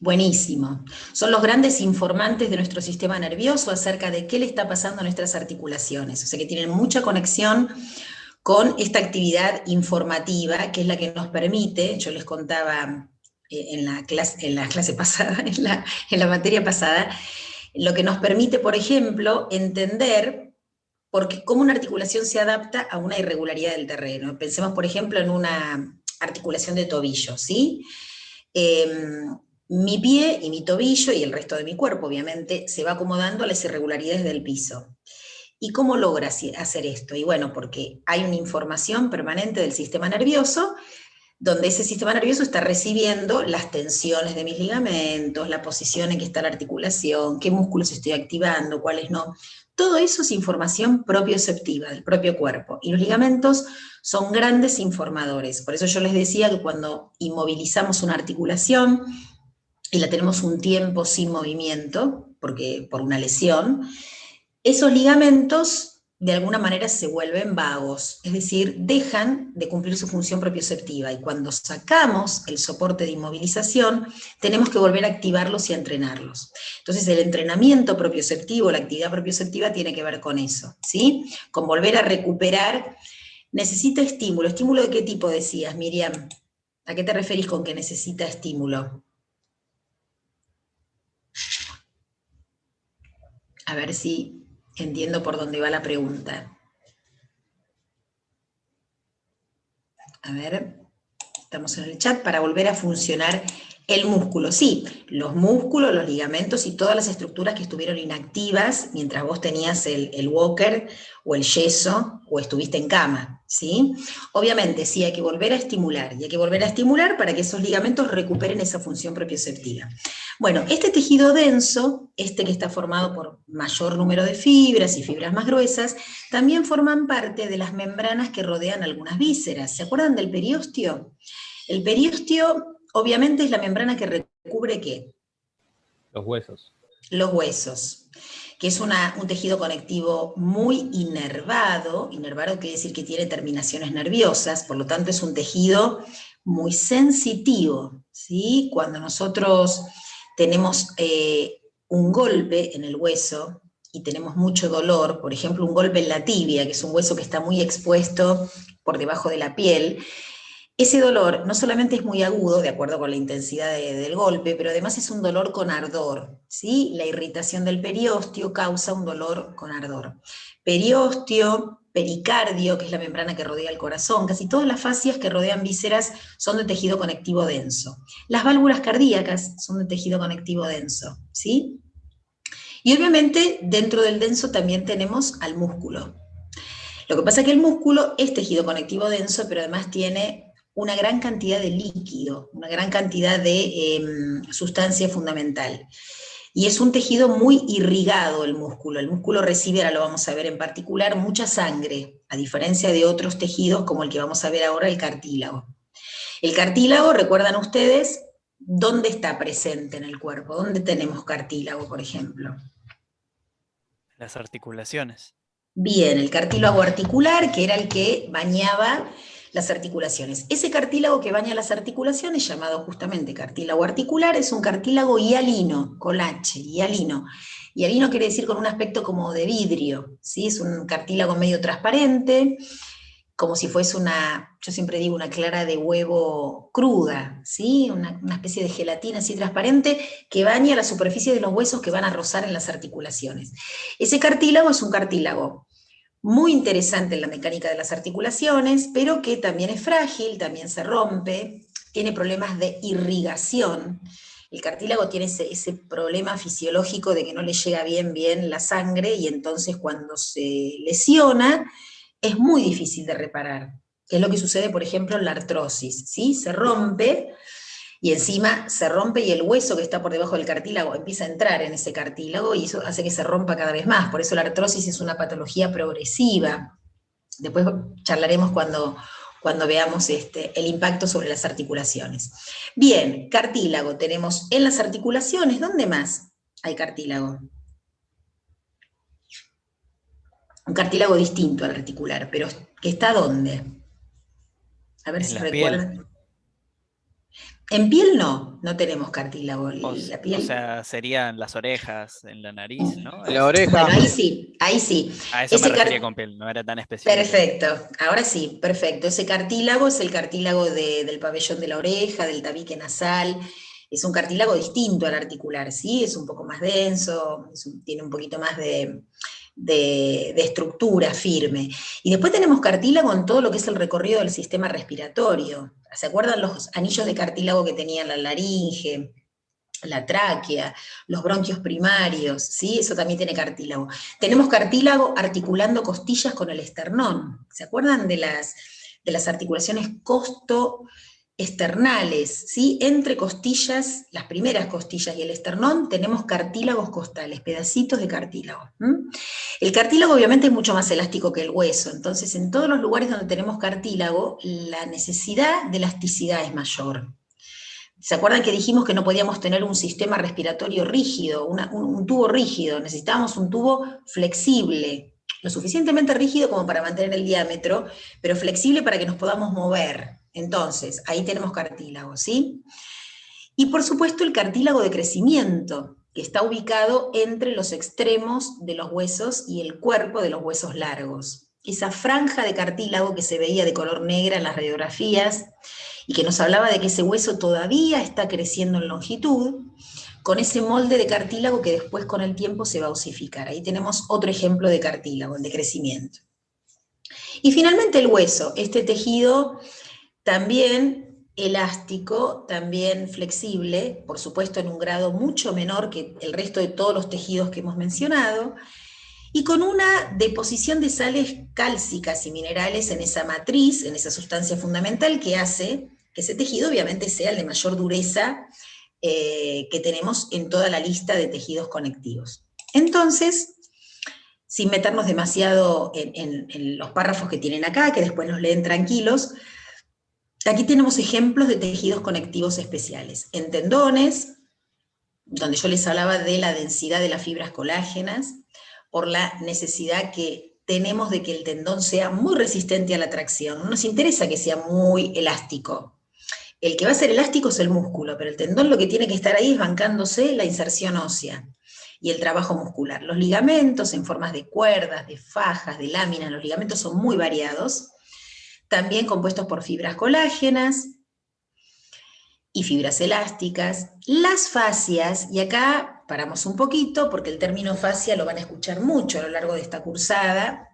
Buenísimo. Son los grandes informantes de nuestro sistema nervioso acerca de qué le está pasando a nuestras articulaciones. O sea que tienen mucha conexión con esta actividad informativa, que es la que nos permite, yo les contaba en la clase pasada, en la materia pasada, lo que nos permite, por ejemplo, entender cómo una articulación se adapta a una irregularidad del terreno. Pensemos, por ejemplo, en una articulación de tobillo, ¿sí? Mi pie y mi tobillo y el resto de mi cuerpo, obviamente, se va acomodando a las irregularidades del piso. ¿Y cómo logra hacer esto? Y bueno, porque hay una información permanente del sistema nervioso, donde ese sistema nervioso está recibiendo las tensiones de mis ligamentos, la posición en que está la articulación, qué músculos estoy activando, cuáles no. Todo eso es información propioceptiva del propio cuerpo. Y los ligamentos son grandes informadores. Por eso yo les decía que cuando inmovilizamos una articulación y la tenemos un tiempo sin movimiento, por una lesión, esos ligamentos de alguna manera se vuelven vagos, es decir, dejan de cumplir su función propioceptiva, y cuando sacamos el soporte de inmovilización, tenemos que volver a activarlos y a entrenarlos. Entonces el entrenamiento propioceptivo, la actividad propioceptiva tiene que ver con eso, ¿sí? Con volver a recuperar. Necesita estímulo. ¿Estímulo de qué tipo decías, Miriam? ¿A qué te referís con que necesita estímulo? A ver si entiendo por dónde va la pregunta. A ver, estamos en el chat para volver a funcionar el músculo. Sí, los músculos, los ligamentos y todas las estructuras que estuvieron inactivas mientras vos tenías el walker o el yeso o estuviste en cama, ¿sí? Obviamente sí hay que volver a estimular, y hay que volver a estimular para que esos ligamentos recuperen esa función propioceptiva. Bueno, este tejido denso, este que está formado por mayor número de fibras y fibras más gruesas, también forman parte de las membranas que rodean algunas vísceras. ¿Se acuerdan del periósteo? El periósteo, obviamente, es la membrana que recubre ¿qué? Los huesos. Los huesos. que es un tejido conectivo muy inervado. Inervado quiere decir que tiene terminaciones nerviosas, por lo tanto es un tejido muy sensitivo, ¿sí? Cuando nosotros tenemos un golpe en el hueso y tenemos mucho dolor, por ejemplo un golpe en la tibia, que es un hueso que está muy expuesto por debajo de la piel, ese dolor no solamente es muy agudo, de acuerdo con la intensidad del golpe, pero además es un dolor con ardor, ¿sí? La irritación del periósteo causa un dolor con ardor. Periósteo, pericardio, que es la membrana que rodea el corazón, casi todas las fascias que rodean vísceras son de tejido conectivo denso. Las válvulas cardíacas son de tejido conectivo denso, ¿sí? Y obviamente dentro del denso también tenemos al músculo. Lo que pasa es que el músculo es tejido conectivo denso, pero además tiene una gran cantidad de líquido, una gran cantidad de sustancia fundamental. Y es un tejido muy irrigado el músculo. El músculo recibe, ahora lo vamos a ver en particular, mucha sangre, a diferencia de otros tejidos como el que vamos a ver ahora, el cartílago. El cartílago, recuerdan ustedes, ¿dónde está presente en el cuerpo? ¿Dónde tenemos cartílago, por ejemplo? Las articulaciones. Bien, el cartílago articular, que era el que bañaba las articulaciones. Ese cartílago que baña las articulaciones, llamado justamente cartílago articular, es un cartílago hialino, con H, hialino. Hialino quiere decir con un aspecto como de vidrio, ¿sí? Es un cartílago medio transparente, como si fuese yo siempre digo, una clara de huevo cruda, ¿sí? Una especie de gelatina así transparente que baña la superficie de los huesos que van a rozar en las articulaciones. Ese cartílago es un cartílago muy interesante en la mecánica de las articulaciones, pero que también es frágil, también se rompe, tiene problemas de irrigación. El cartílago tiene ese problema fisiológico de que no le llega bien la sangre, y entonces cuando se lesiona es muy difícil de reparar, que es lo que sucede, por ejemplo, en la artrosis, ¿sí? Se rompe, y encima se rompe y el hueso que está por debajo del cartílago empieza a entrar en ese cartílago y eso hace que se rompa cada vez más. Por eso la artrosis es una patología progresiva. Después charlaremos cuando veamos el impacto sobre las articulaciones. Bien, cartílago tenemos en las articulaciones. ¿Dónde más hay cartílago? Un cartílago distinto al articular, pero ¿que está dónde? A ver En si la recuerdan. piel. En piel no tenemos cartílago. La piel. O sea, serían las orejas, en la nariz, ¿no? La oreja. Bueno, ahí sí. A eso me refería con piel, no era tan específico. Perfecto, ahora sí, perfecto. Ese cartílago es el cartílago del pabellón de la oreja, del tabique nasal. Es un cartílago distinto al articular, ¿sí? Es un poco más denso, tiene un poquito más de estructura firme. Y después tenemos cartílago en todo lo que es el recorrido del sistema respiratorio. ¿Se acuerdan los anillos de cartílago que tenían la laringe, la tráquea, los bronquios primarios? ¿Sí? Eso también tiene cartílago. Tenemos cartílago articulando costillas con el esternón. ¿Se acuerdan de las articulaciones costoesternales? ¿Sí? Entre costillas, las primeras costillas y el esternón, tenemos cartílagos costales, pedacitos de cartílago. El cartílago obviamente es mucho más elástico que el hueso, entonces en todos los lugares donde tenemos cartílago, la necesidad de elasticidad es mayor. ¿Se acuerdan que dijimos que no podíamos tener un sistema respiratorio rígido, un tubo rígido? Necesitábamos un tubo flexible, lo suficientemente rígido como para mantener el diámetro, pero flexible para que nos podamos mover. Entonces, ahí tenemos cartílago, ¿sí? Y por supuesto el cartílago de crecimiento, que está ubicado entre los extremos de los huesos y el cuerpo de los huesos largos. Esa franja de cartílago que se veía de color negra en las radiografías, y que nos hablaba de que ese hueso todavía está creciendo en longitud, con ese molde de cartílago que después con el tiempo se va a osificar. Ahí tenemos otro ejemplo de cartílago, el de crecimiento. Y finalmente el hueso, este tejido también elástico, también flexible, por supuesto en un grado mucho menor que el resto de todos los tejidos que hemos mencionado, y con una deposición de sales cálcicas y minerales en esa matriz, en esa sustancia fundamental que hace que ese tejido obviamente sea el de mayor dureza que tenemos en toda la lista de tejidos conectivos. Entonces, sin meternos demasiado en los párrafos que tienen acá, que después los leen tranquilos, aquí tenemos ejemplos de tejidos conectivos especiales. En tendones, donde yo les hablaba de la densidad de las fibras colágenas, por la necesidad que tenemos de que el tendón sea muy resistente a la tracción. No nos interesa que sea muy elástico. El que va a ser elástico es el músculo, pero el tendón lo que tiene que estar ahí es bancándose la inserción ósea y el trabajo muscular. Los ligamentos en formas de cuerdas, de fajas, de láminas, los ligamentos son muy variados, también compuestos por fibras colágenas y fibras elásticas. Las fascias, y acá paramos un poquito porque el término fascia lo van a escuchar mucho a lo largo de esta cursada.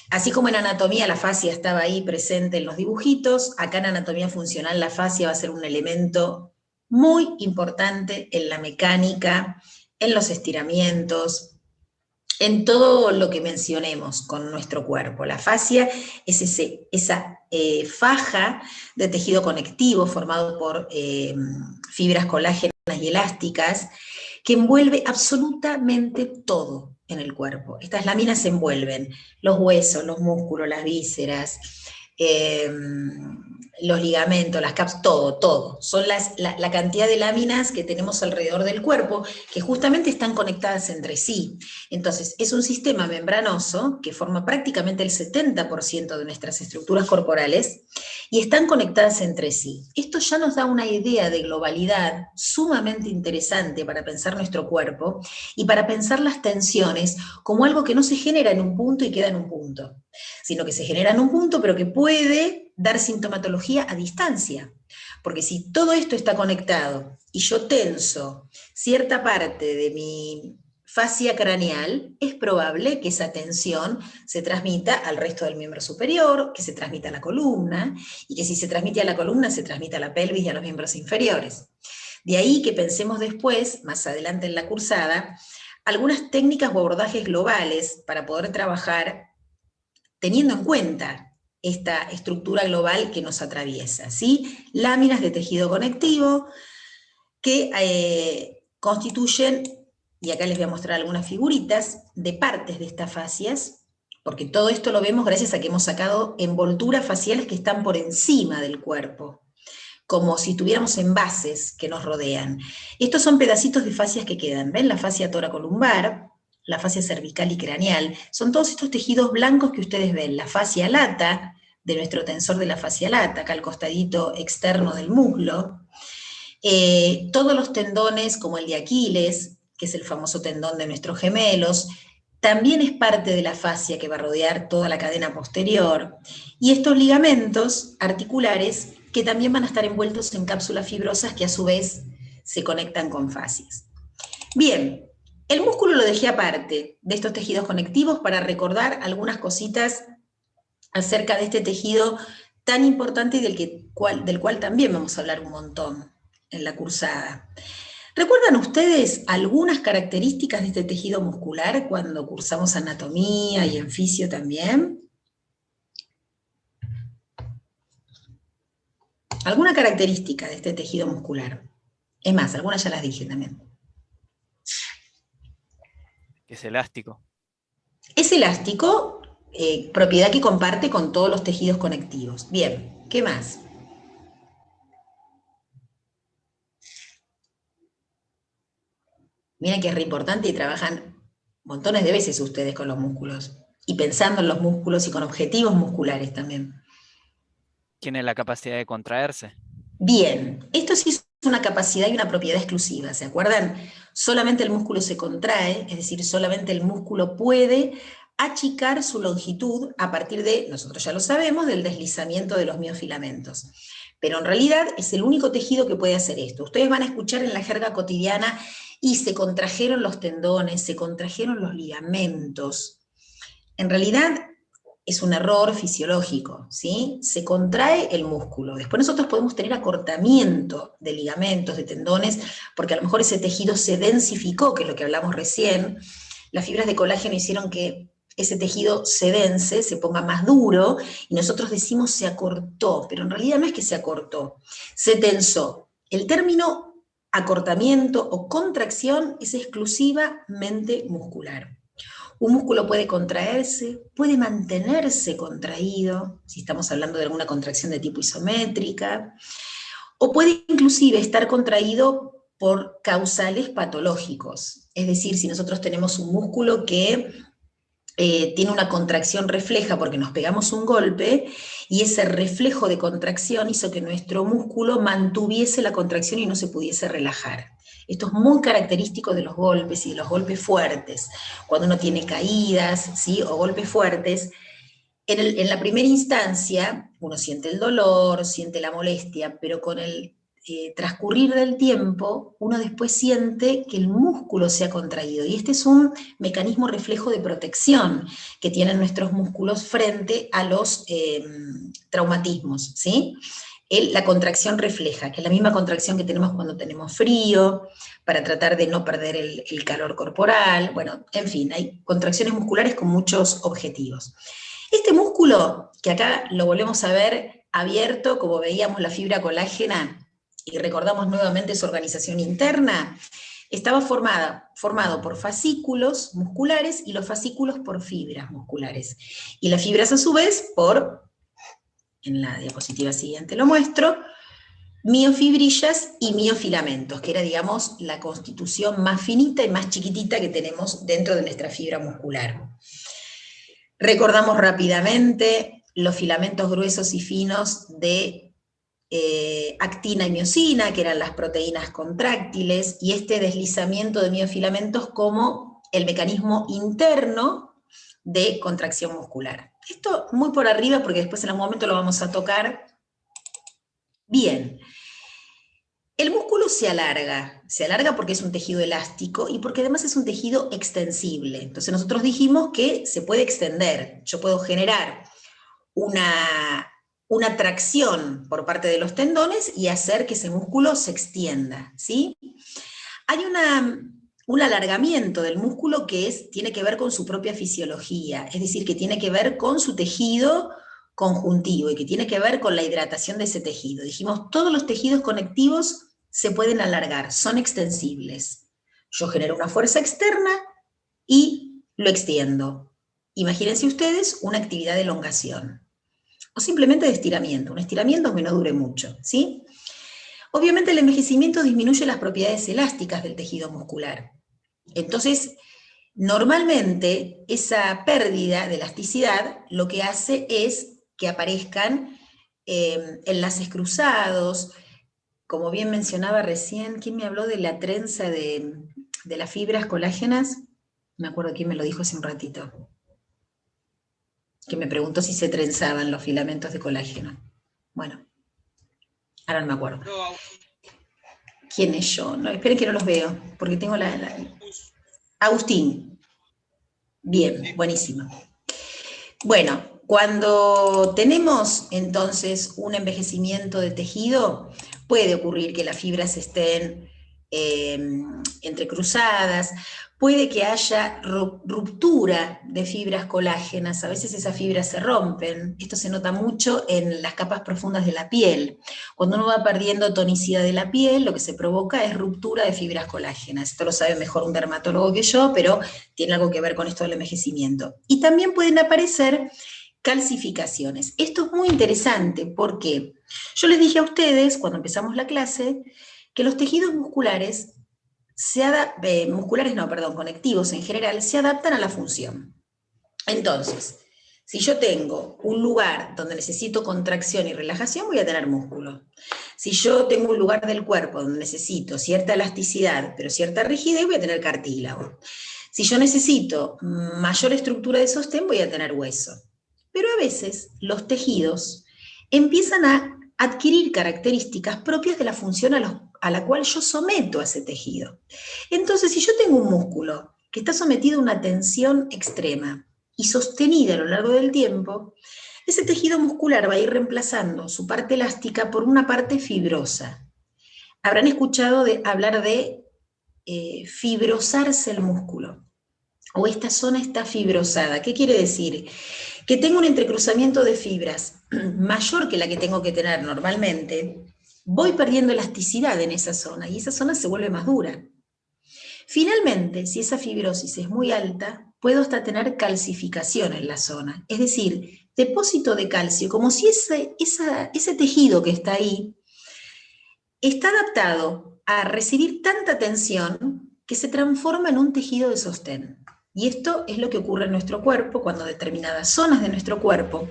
Así como en anatomía la fascia estaba ahí presente en los dibujitos, acá en anatomía funcional la fascia va a ser un elemento muy importante en la mecánica, en los estiramientos, en todo lo que mencionemos con nuestro cuerpo. La fascia es esa faja de tejido conectivo formado por fibras colágenas y elásticas que envuelve absolutamente todo en el cuerpo. Estas láminas envuelven los huesos, los músculos, las vísceras, los ligamentos, las capas, todo. Son la cantidad de láminas que tenemos alrededor del cuerpo que justamente están conectadas entre sí. Entonces, es un sistema membranoso que forma prácticamente el 70% de nuestras estructuras corporales y están conectadas entre sí. Esto ya nos da una idea de globalidad sumamente interesante para pensar nuestro cuerpo y para pensar las tensiones como algo que no se genera en un punto y queda en un punto, sino que se genera en un punto, pero que puede dar sintomatología a distancia. Porque si todo esto está conectado y yo tenso cierta parte de mi fascia craneal, es probable que esa tensión se transmita al resto del miembro superior, que se transmita a la columna, y que si se transmite a la columna, se transmite a la pelvis y a los miembros inferiores. De ahí que pensemos después, más adelante en la cursada, algunas técnicas o abordajes globales para poder trabajar teniendo en cuenta esta estructura global que nos atraviesa, ¿sí? Láminas de tejido conectivo que constituyen, y acá les voy a mostrar algunas figuritas, de partes de estas fascias, porque todo esto lo vemos gracias a que hemos sacado envolturas faciales que están por encima del cuerpo, como si tuviéramos envases que nos rodean. Estos son pedacitos de fascias que quedan, ¿ven? La fascia toracolumbar, la fascia cervical y craneal, son todos estos tejidos blancos que ustedes ven, la fascia lata, de nuestro tensor de la fascia lata, acá al costadito externo del muslo, todos los tendones como el de Aquiles, que es el famoso tendón de nuestros gemelos, también es parte de la fascia que va a rodear toda la cadena posterior, y estos ligamentos articulares que también van a estar envueltos en cápsulas fibrosas que a su vez se conectan con fascias. Bien, el músculo lo dejé aparte de estos tejidos conectivos para recordar algunas cositas acerca de este tejido tan importante y del cual también vamos a hablar un montón en la cursada. ¿Recuerdan ustedes algunas características de este tejido muscular cuando cursamos anatomía y en fisio también? ¿Alguna característica de este tejido muscular? Es más, algunas ya las dije también. Que es elástico. Es elástico, propiedad que comparte con todos los tejidos conectivos. Bien, ¿qué más? Miren que es re importante y trabajan montones de veces ustedes con los músculos. Y pensando en los músculos y con objetivos musculares también. Tiene la capacidad de contraerse. Bien, esto sí es una capacidad y una propiedad exclusiva, ¿se acuerdan? Solamente el músculo se contrae, es decir, solamente el músculo puede achicar su longitud a partir de, nosotros ya lo sabemos, del deslizamiento de los miofilamentos. Pero en realidad es el único tejido que puede hacer esto. Ustedes van a escuchar en la jerga cotidiana y se contrajeron los tendones, se contrajeron los ligamentos. En realidad es un error fisiológico, ¿sí? Se contrae el músculo. Después nosotros podemos tener acortamiento de ligamentos, de tendones, porque a lo mejor ese tejido se densificó, que es lo que hablamos recién. Las fibras de colágeno hicieron que ese tejido se dense, se ponga más duro, y nosotros decimos se acortó, pero en realidad no es que se acortó, se tensó. El término acortamiento o contracción es exclusivamente muscular. Un músculo puede contraerse, puede mantenerse contraído, si estamos hablando de alguna contracción de tipo isométrica, o puede inclusive estar contraído por causales patológicos. Es decir, si nosotros tenemos un músculo que tiene una contracción refleja porque nos pegamos un golpe, y ese reflejo de contracción hizo que nuestro músculo mantuviese la contracción y no se pudiese relajar. Esto es muy característico de los golpes y de los golpes fuertes. Cuando uno tiene caídas, ¿sí?, o golpes fuertes, en la primera instancia uno siente el dolor, siente la molestia, pero con el transcurrir del tiempo, uno después siente que el músculo se ha contraído, y este es un mecanismo reflejo de protección que tienen nuestros músculos frente a los traumatismos, ¿sí? La contracción refleja, que es la misma contracción que tenemos cuando tenemos frío, para tratar de no perder el calor corporal. Bueno, en fin, hay contracciones musculares con muchos objetivos. Este músculo, que acá lo volvemos a ver abierto, como veíamos la fibra colágena, y recordamos nuevamente su organización interna, estaba formado por fascículos musculares, y los fascículos por fibras musculares. Y las fibras a su vez por, en la diapositiva siguiente lo muestro, miofibrillas y miofilamentos, que era, digamos, la constitución más finita y más chiquitita que tenemos dentro de nuestra fibra muscular. Recordamos rápidamente los filamentos gruesos y finos de actina y miosina, que eran las proteínas contráctiles, y este deslizamiento de miofilamentos como el mecanismo interno de contracción muscular. Esto muy por arriba, porque después en algún momento lo vamos a tocar. Bien. El músculo se alarga porque es un tejido elástico y porque además es un tejido extensible. Entonces nosotros dijimos que se puede extender. Yo puedo generar una tracción por parte de los tendones y hacer que ese músculo se extienda, ¿sí? Hay un alargamiento del músculo que tiene que ver con su propia fisiología, es decir, que tiene que ver con su tejido conjuntivo y que tiene que ver con la hidratación de ese tejido. Dijimos, todos los tejidos conectivos se pueden alargar, son extensibles. Yo genero una fuerza externa y lo extiendo. Imagínense ustedes una actividad de elongación o simplemente de estiramiento, un estiramiento que no dure mucho, ¿sí? Obviamente el envejecimiento disminuye las propiedades elásticas del tejido muscular. Entonces, normalmente esa pérdida de elasticidad lo que hace es que aparezcan enlaces cruzados, como bien mencionaba recién. ¿Quién me habló de la trenza de las fibras colágenas? Me acuerdo quién me lo dijo hace un ratito, que me preguntó si se trenzaban los filamentos de colágeno. Bueno, ahora no me acuerdo. ¿Quién es yo? No, esperen que no los veo, porque tengo Agustín. Bien, buenísimo. Bueno, cuando tenemos entonces un envejecimiento de tejido, puede ocurrir que las fibras estén entrecruzadas, puede que haya ruptura de fibras colágenas, a veces esas fibras se rompen. Esto se nota mucho en las capas profundas de la piel. Cuando uno va perdiendo tonicidad de la piel, lo que se provoca es ruptura de fibras colágenas. Esto lo sabe mejor un dermatólogo que yo, pero tiene algo que ver con esto del envejecimiento. Y también pueden aparecer calcificaciones. Esto es muy interesante porque yo les dije a ustedes, cuando empezamos la clase, que los tejidos musculares conectivos en general, se adaptan a la función. Entonces, si yo tengo un lugar donde necesito contracción y relajación, voy a tener músculo. Si yo tengo un lugar del cuerpo donde necesito cierta elasticidad, pero cierta rigidez, voy a tener cartílago. Si yo necesito mayor estructura de sostén, voy a tener hueso. Pero a veces los tejidos empiezan a adquirir características propias de la función a la cual yo someto a ese tejido. Entonces, si yo tengo un músculo que está sometido a una tensión extrema y sostenida a lo largo del tiempo, ese tejido muscular va a ir reemplazando su parte elástica por una parte fibrosa. Habrán escuchado hablar de fibrosarse el músculo, o esta zona está fibrosada. ¿Qué quiere decir? Que tengo un entrecruzamiento de fibras mayor que la que tengo que tener normalmente, voy perdiendo elasticidad en esa zona y esa zona se vuelve más dura. Finalmente, si esa fibrosis es muy alta, puedo hasta tener calcificación en la zona, es decir, depósito de calcio, como si ese tejido que está ahí está adaptado a recibir tanta tensión que se transforma en un tejido de sostén. Y esto es lo que ocurre en nuestro cuerpo cuando determinadas zonas de nuestro cuerpo,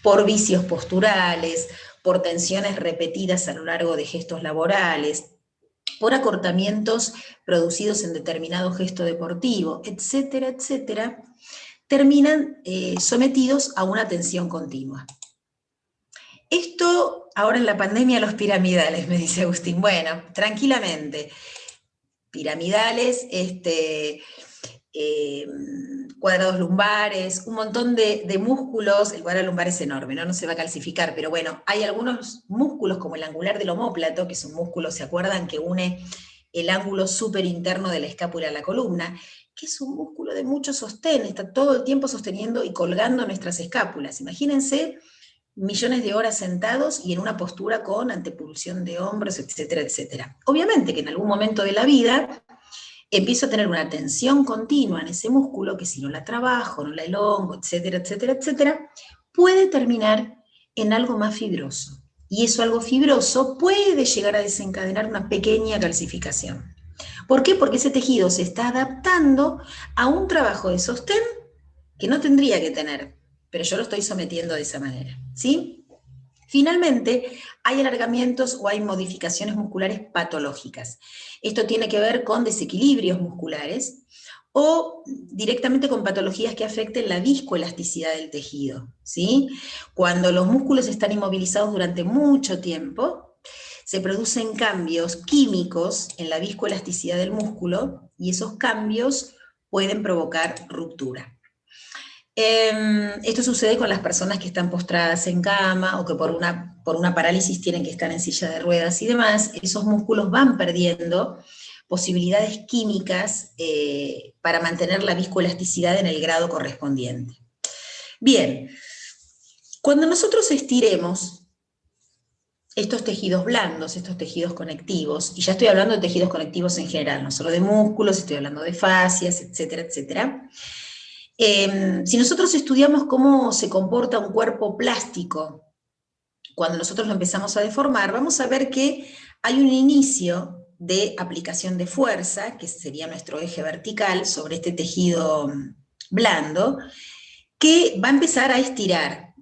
por vicios posturales, por tensiones repetidas a lo largo de gestos laborales, por acortamientos producidos en determinado gesto deportivo, etcétera, etcétera, terminan sometidos a una tensión continua. Esto ahora en la pandemia, los piramidales, me dice Agustín. Bueno, tranquilamente. Piramidales, cuadrados lumbares, un montón de músculos. El cuadrado lumbar es enorme, ¿no? No se va a calcificar, pero bueno, hay algunos músculos como el angular del omóplato, que es un músculo, ¿se acuerdan? Que une el ángulo superinterno de la escápula a la columna, que es un músculo de mucho sostén, está todo el tiempo sosteniendo y colgando nuestras escápulas. Imagínense millones de horas sentados y en una postura con antepulsión de hombros, etcétera, etcétera. Obviamente que en algún momento de la vida empiezo a tener una tensión continua en ese músculo que si no la trabajo, no la elongo, etcétera, etcétera, etcétera, puede terminar en algo más fibroso. Y eso algo fibroso puede llegar a desencadenar una pequeña calcificación. ¿Por qué? Porque ese tejido se está adaptando a un trabajo de sostén que no tendría que tener, pero yo lo estoy sometiendo de esa manera, ¿sí? Finalmente, hay alargamientos o hay modificaciones musculares patológicas. Esto tiene que ver con desequilibrios musculares o directamente con patologías que afecten la viscoelasticidad del tejido, ¿sí? Cuando los músculos están inmovilizados durante mucho tiempo, se producen cambios químicos en la viscoelasticidad del músculo y esos cambios pueden provocar ruptura. Esto sucede con las personas que están postradas en cama o que por una parálisis tienen que estar en silla de ruedas y demás. Esos músculos van perdiendo posibilidades químicas para mantener la viscoelasticidad en el grado correspondiente. Bien, cuando nosotros estiremos estos tejidos blandos, estos tejidos conectivos, y ya estoy hablando de tejidos conectivos en general, no solo de músculos, estoy hablando de fascias, etcétera, etcétera. Si nosotros estudiamos cómo se comporta un cuerpo plástico cuando nosotros lo empezamos a deformar, vamos a ver que hay un inicio de aplicación de fuerza, que sería nuestro eje vertical sobre este tejido blando, que va a empezar a estirar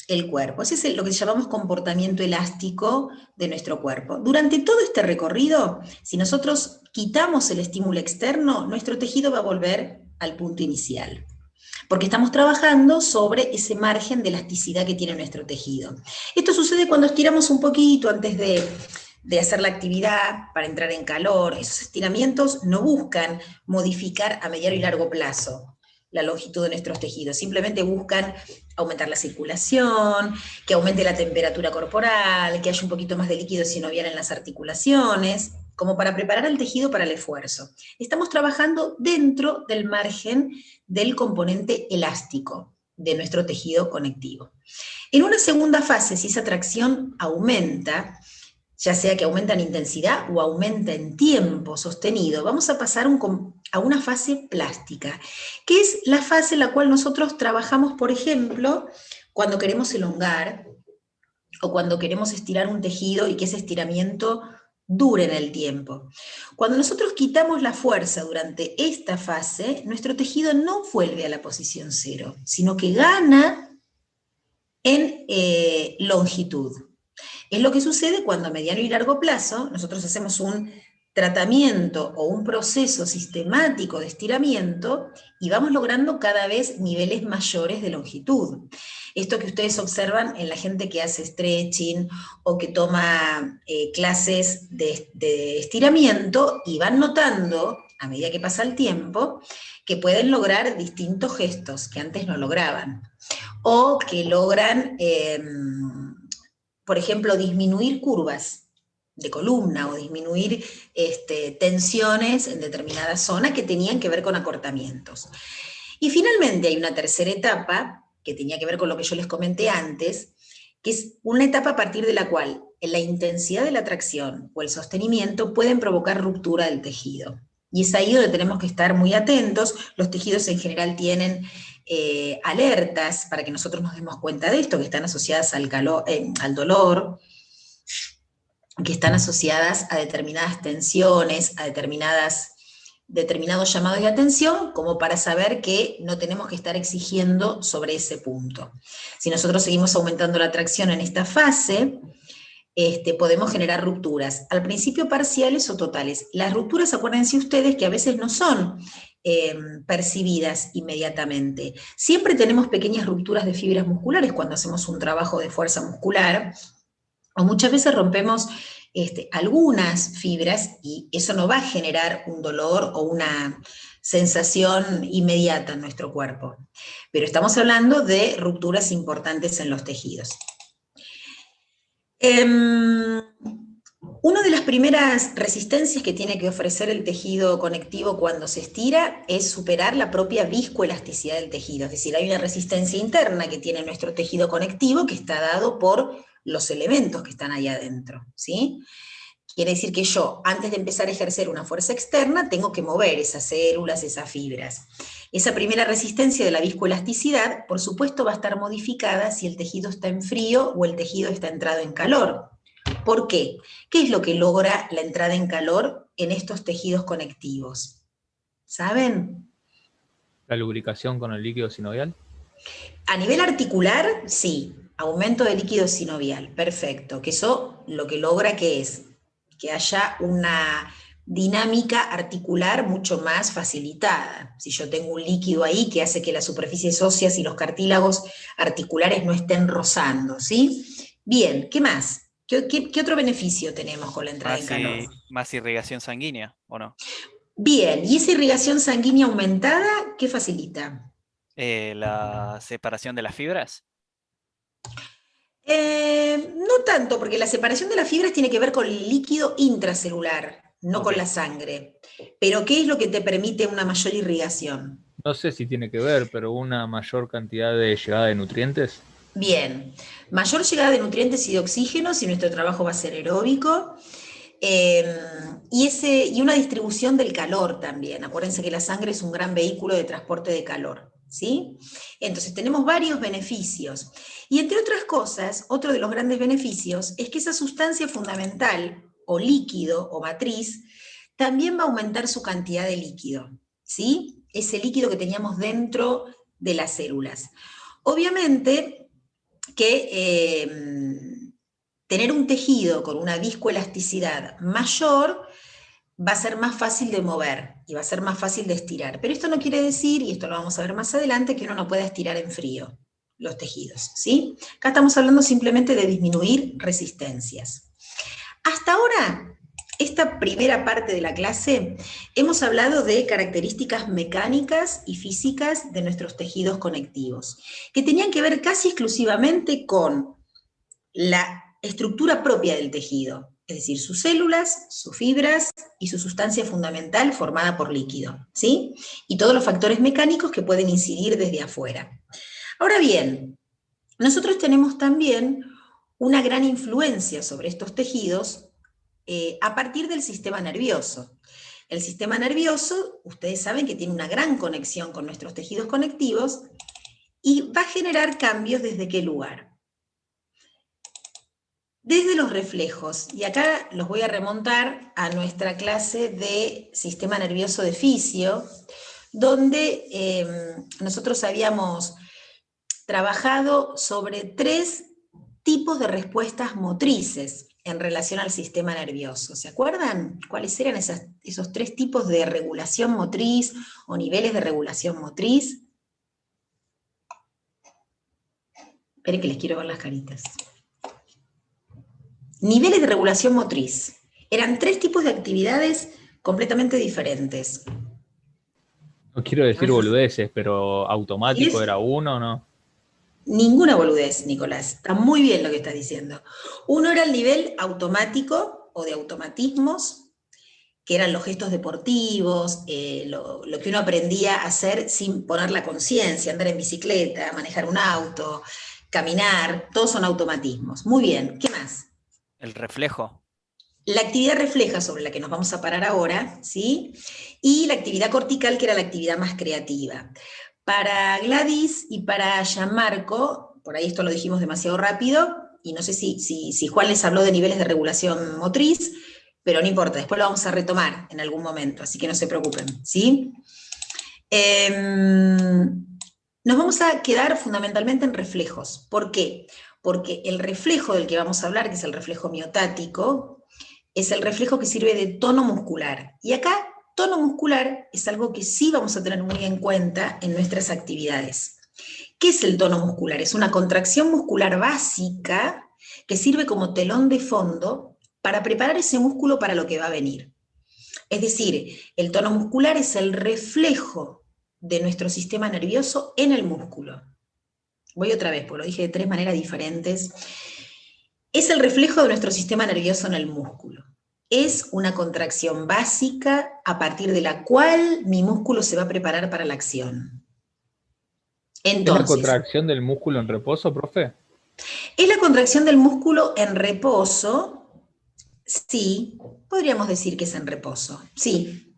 el cuerpo. Ese es lo que llamamos comportamiento elástico de nuestro cuerpo. Durante todo este recorrido, si nosotros quitamos el estímulo externo, nuestro tejido va a volver al punto inicial, porque estamos trabajando sobre ese margen de elasticidad que tiene nuestro tejido. Esto sucede cuando estiramos un poquito antes de hacer la actividad para entrar en calor. Esos estiramientos no buscan modificar a mediano y largo plazo la longitud de nuestros tejidos, simplemente buscan aumentar la circulación, que aumente la temperatura corporal, que haya un poquito más de líquido sinovial en las articulaciones, como para preparar al tejido para el esfuerzo. Estamos trabajando dentro del margen del componente elástico de nuestro tejido conectivo. En una segunda fase, si esa tracción aumenta, ya sea que aumenta en intensidad o aumenta en tiempo sostenido, vamos a pasar a una fase plástica, que es la fase en la cual nosotros trabajamos, por ejemplo, cuando queremos elongar o cuando queremos estirar un tejido y que ese estiramiento dure en el tiempo. Cuando nosotros quitamos la fuerza durante esta fase, nuestro tejido no vuelve a la posición cero, sino que gana en longitud. Es lo que sucede cuando a mediano y largo plazo nosotros hacemos un tratamiento o un proceso sistemático de estiramiento y vamos logrando cada vez niveles mayores de longitud. Esto que ustedes observan en la gente que hace stretching o que toma clases de estiramiento y van notando, a medida que pasa el tiempo, que pueden lograr distintos gestos que antes no lograban. O que logran, por ejemplo, disminuir curvas de columna o disminuir tensiones en determinadas zonas que tenían que ver con acortamientos. Y finalmente hay una tercera etapa que tenía que ver con lo que yo les comenté antes, que es una etapa a partir de la cual la intensidad de la tracción o el sostenimiento pueden provocar ruptura del tejido. Y es ahí donde tenemos que estar muy atentos. Los tejidos en general tienen alertas para que nosotros nos demos cuenta de esto, que están asociadas al dolor, que están asociadas a determinadas tensiones, a determinadas determinados llamados de atención como para saber que no tenemos que estar exigiendo sobre ese punto. Si nosotros seguimos aumentando la atracción en esta fase, podemos generar rupturas, al principio parciales o totales. Las rupturas, acuérdense ustedes que a veces no son percibidas inmediatamente. Siempre tenemos pequeñas rupturas de fibras musculares cuando hacemos un trabajo de fuerza muscular, o muchas veces rompemos algunas fibras y eso no va a generar un dolor o una sensación inmediata en nuestro cuerpo. Pero estamos hablando de rupturas importantes en los tejidos. Una de las primeras resistencias que tiene que ofrecer el tejido conectivo cuando se estira es superar la propia viscoelasticidad del tejido, es decir, hay una resistencia interna que tiene nuestro tejido conectivo que está dado por los elementos que están ahí adentro, ¿sí? Quiere decir que yo, antes de empezar a ejercer una fuerza externa, tengo que mover esas células, esas fibras. Esa primera resistencia de la viscoelasticidad, por supuesto, va a estar modificada si el tejido está en frío o el tejido está entrado en calor. ¿Por qué? ¿Qué es lo que logra la entrada en calor en estos tejidos conectivos? ¿Saben? ¿La lubricación con el líquido sinovial? A nivel articular, sí. Aumento de líquido sinovial, perfecto. Que eso lo que logra que es que haya una dinámica articular mucho más facilitada. Si yo tengo un líquido ahí que hace que las superficies óseas y los cartílagos articulares no estén rozando, ¿sí? Bien, ¿qué más? ¿Qué otro beneficio tenemos con la entrada en calor? Más irrigación sanguínea, ¿o no? Bien, ¿y esa irrigación sanguínea aumentada qué facilita? La separación de las fibras. No tanto, porque la separación de las fibras tiene que ver con el líquido intracelular, no con la sangre. Pero ¿qué es lo que te permite una mayor irrigación? No sé si tiene que ver, pero una mayor cantidad de llegada de nutrientes. Bien, mayor llegada de nutrientes y de oxígeno si nuestro trabajo va a ser aeróbico, y una distribución del calor también. Acuérdense que la sangre es un gran vehículo de transporte de calor, ¿sí? Entonces tenemos varios beneficios. Y entre otras cosas, otro de los grandes beneficios es que esa sustancia fundamental, o líquido, o matriz, también va a aumentar su cantidad de líquido, ¿sí? Ese líquido que teníamos dentro de las células. Obviamente que tener un tejido con una viscoelasticidad mayor va a ser más fácil de mover y va a ser más fácil de estirar. Pero esto no quiere decir, y esto lo vamos a ver más adelante, que uno no pueda estirar en frío los tejidos, ¿sí? Acá estamos hablando simplemente de disminuir resistencias. Hasta ahora, esta primera parte de la clase, hemos hablado de características mecánicas y físicas de nuestros tejidos conectivos, que tenían que ver casi exclusivamente con la estructura propia del tejido, es decir, sus células, sus fibras y su sustancia fundamental formada por líquido, ¿sí? Y todos los factores mecánicos que pueden incidir desde afuera. Ahora bien, nosotros tenemos también una gran influencia sobre estos tejidos a partir del sistema nervioso. El sistema nervioso, ustedes saben que tiene una gran conexión con nuestros tejidos conectivos y va a generar cambios ¿desde qué lugar? Desde los reflejos, y acá los voy a remontar a nuestra clase de sistema nervioso de fisio, donde nosotros habíamos trabajado sobre 3 tipos de respuestas motrices en relación al sistema nervioso. ¿Se acuerdan cuáles eran esos 3 tipos de regulación motriz o niveles de regulación motriz? Esperen que les quiero ver las caritas. Niveles de regulación motriz. Eran 3 tipos de actividades completamente diferentes. No quiero decir boludeces, pero automático era uno, ¿no? Ninguna boludez, Nicolás. Está muy bien lo que estás diciendo. Uno era el nivel automático o de automatismos, que eran los gestos deportivos, lo que uno aprendía a hacer sin poner la conciencia, andar en bicicleta, manejar un auto, caminar, todos son automatismos. Muy bien, ¿qué más? El reflejo. La actividad refleja sobre la que nos vamos a parar ahora, ¿sí? Y la actividad cortical, que era la actividad más creativa. Para Gladys y para Gianmarco, por ahí esto lo dijimos demasiado rápido, y no sé si Juan les habló de niveles de regulación motriz, pero no importa, después lo vamos a retomar en algún momento, así que no se preocupen, ¿sí? Nos vamos a quedar fundamentalmente en reflejos. ¿Por qué? Porque el reflejo del que vamos a hablar, que es el reflejo miotático, es el reflejo que sirve de tono muscular. Y acá, tono muscular es algo que sí vamos a tener muy en cuenta en nuestras actividades. ¿Qué es el tono muscular? Es una contracción muscular básica que sirve como telón de fondo para preparar ese músculo para lo que va a venir. Es decir, el tono muscular es el reflejo de nuestro sistema nervioso en el músculo. Voy otra vez, porque lo dije de 3 maneras diferentes. Es el reflejo de nuestro sistema nervioso en el músculo. Es una contracción básica a partir de la cual mi músculo se va a preparar para la acción. Entonces, ¿Es la contracción del músculo en reposo, profe? ¿es la contracción del músculo en reposo? Sí, podríamos decir que es en reposo, sí,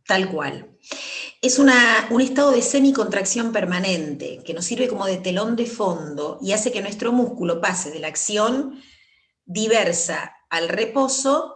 tal cual. Es un estado de semicontracción permanente que nos sirve como de telón de fondo y hace que nuestro músculo pase de la acción diversa al reposo,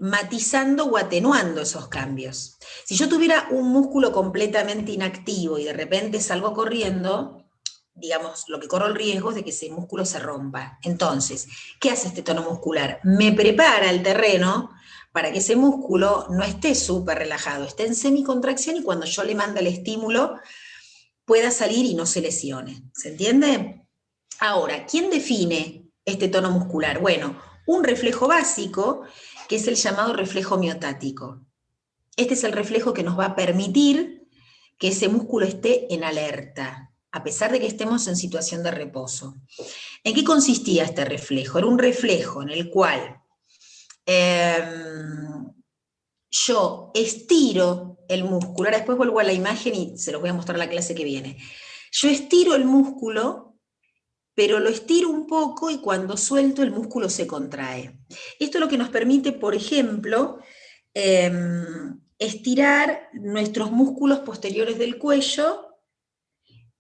matizando o atenuando esos cambios. Si yo tuviera un músculo completamente inactivo y de repente salgo corriendo, digamos, lo que corro el riesgo es de que ese músculo se rompa. Entonces, ¿qué hace este tono muscular? Me prepara el terreno para que ese músculo no esté súper relajado, esté en semicontracción y cuando yo le mande el estímulo pueda salir y no se lesione. ¿Se entiende? Ahora, ¿quién define este tono muscular? Bueno, un reflejo básico que es el llamado reflejo miotático. Este es el reflejo que nos va a permitir que ese músculo esté en alerta, a pesar de que estemos en situación de reposo. ¿En qué consistía este reflejo? Era un reflejo en el cual yo estiro el músculo, ahora después vuelvo a la imagen y se los voy a mostrar la clase que viene. Yo estiro el músculo, pero lo estiro un poco y cuando suelto el músculo se contrae. Esto es lo que nos permite, por ejemplo, estirar nuestros músculos posteriores del cuello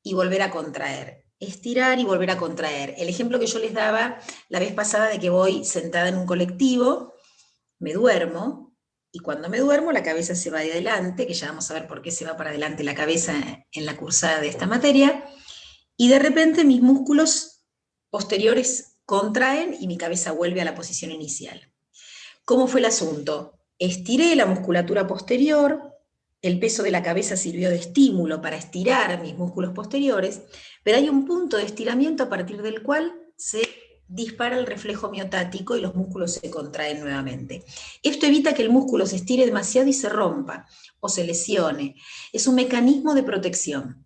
y volver a contraer. Estirar y volver a contraer. El ejemplo que yo les daba la vez pasada de que voy sentada en un colectivo, me duermo, y cuando me duermo la cabeza se va de adelante, que ya vamos a ver por qué se va para adelante la cabeza en la cursada de esta materia, y de repente mis músculos posteriores contraen y mi cabeza vuelve a la posición inicial. ¿Cómo fue el asunto? Estiré la musculatura posterior, el peso de la cabeza sirvió de estímulo para estirar mis músculos posteriores, pero hay un punto de estiramiento a partir del cual se dispara el reflejo miotático y los músculos se contraen nuevamente. Esto evita que el músculo se estire demasiado y se rompa o se lesione. Es un mecanismo de protección.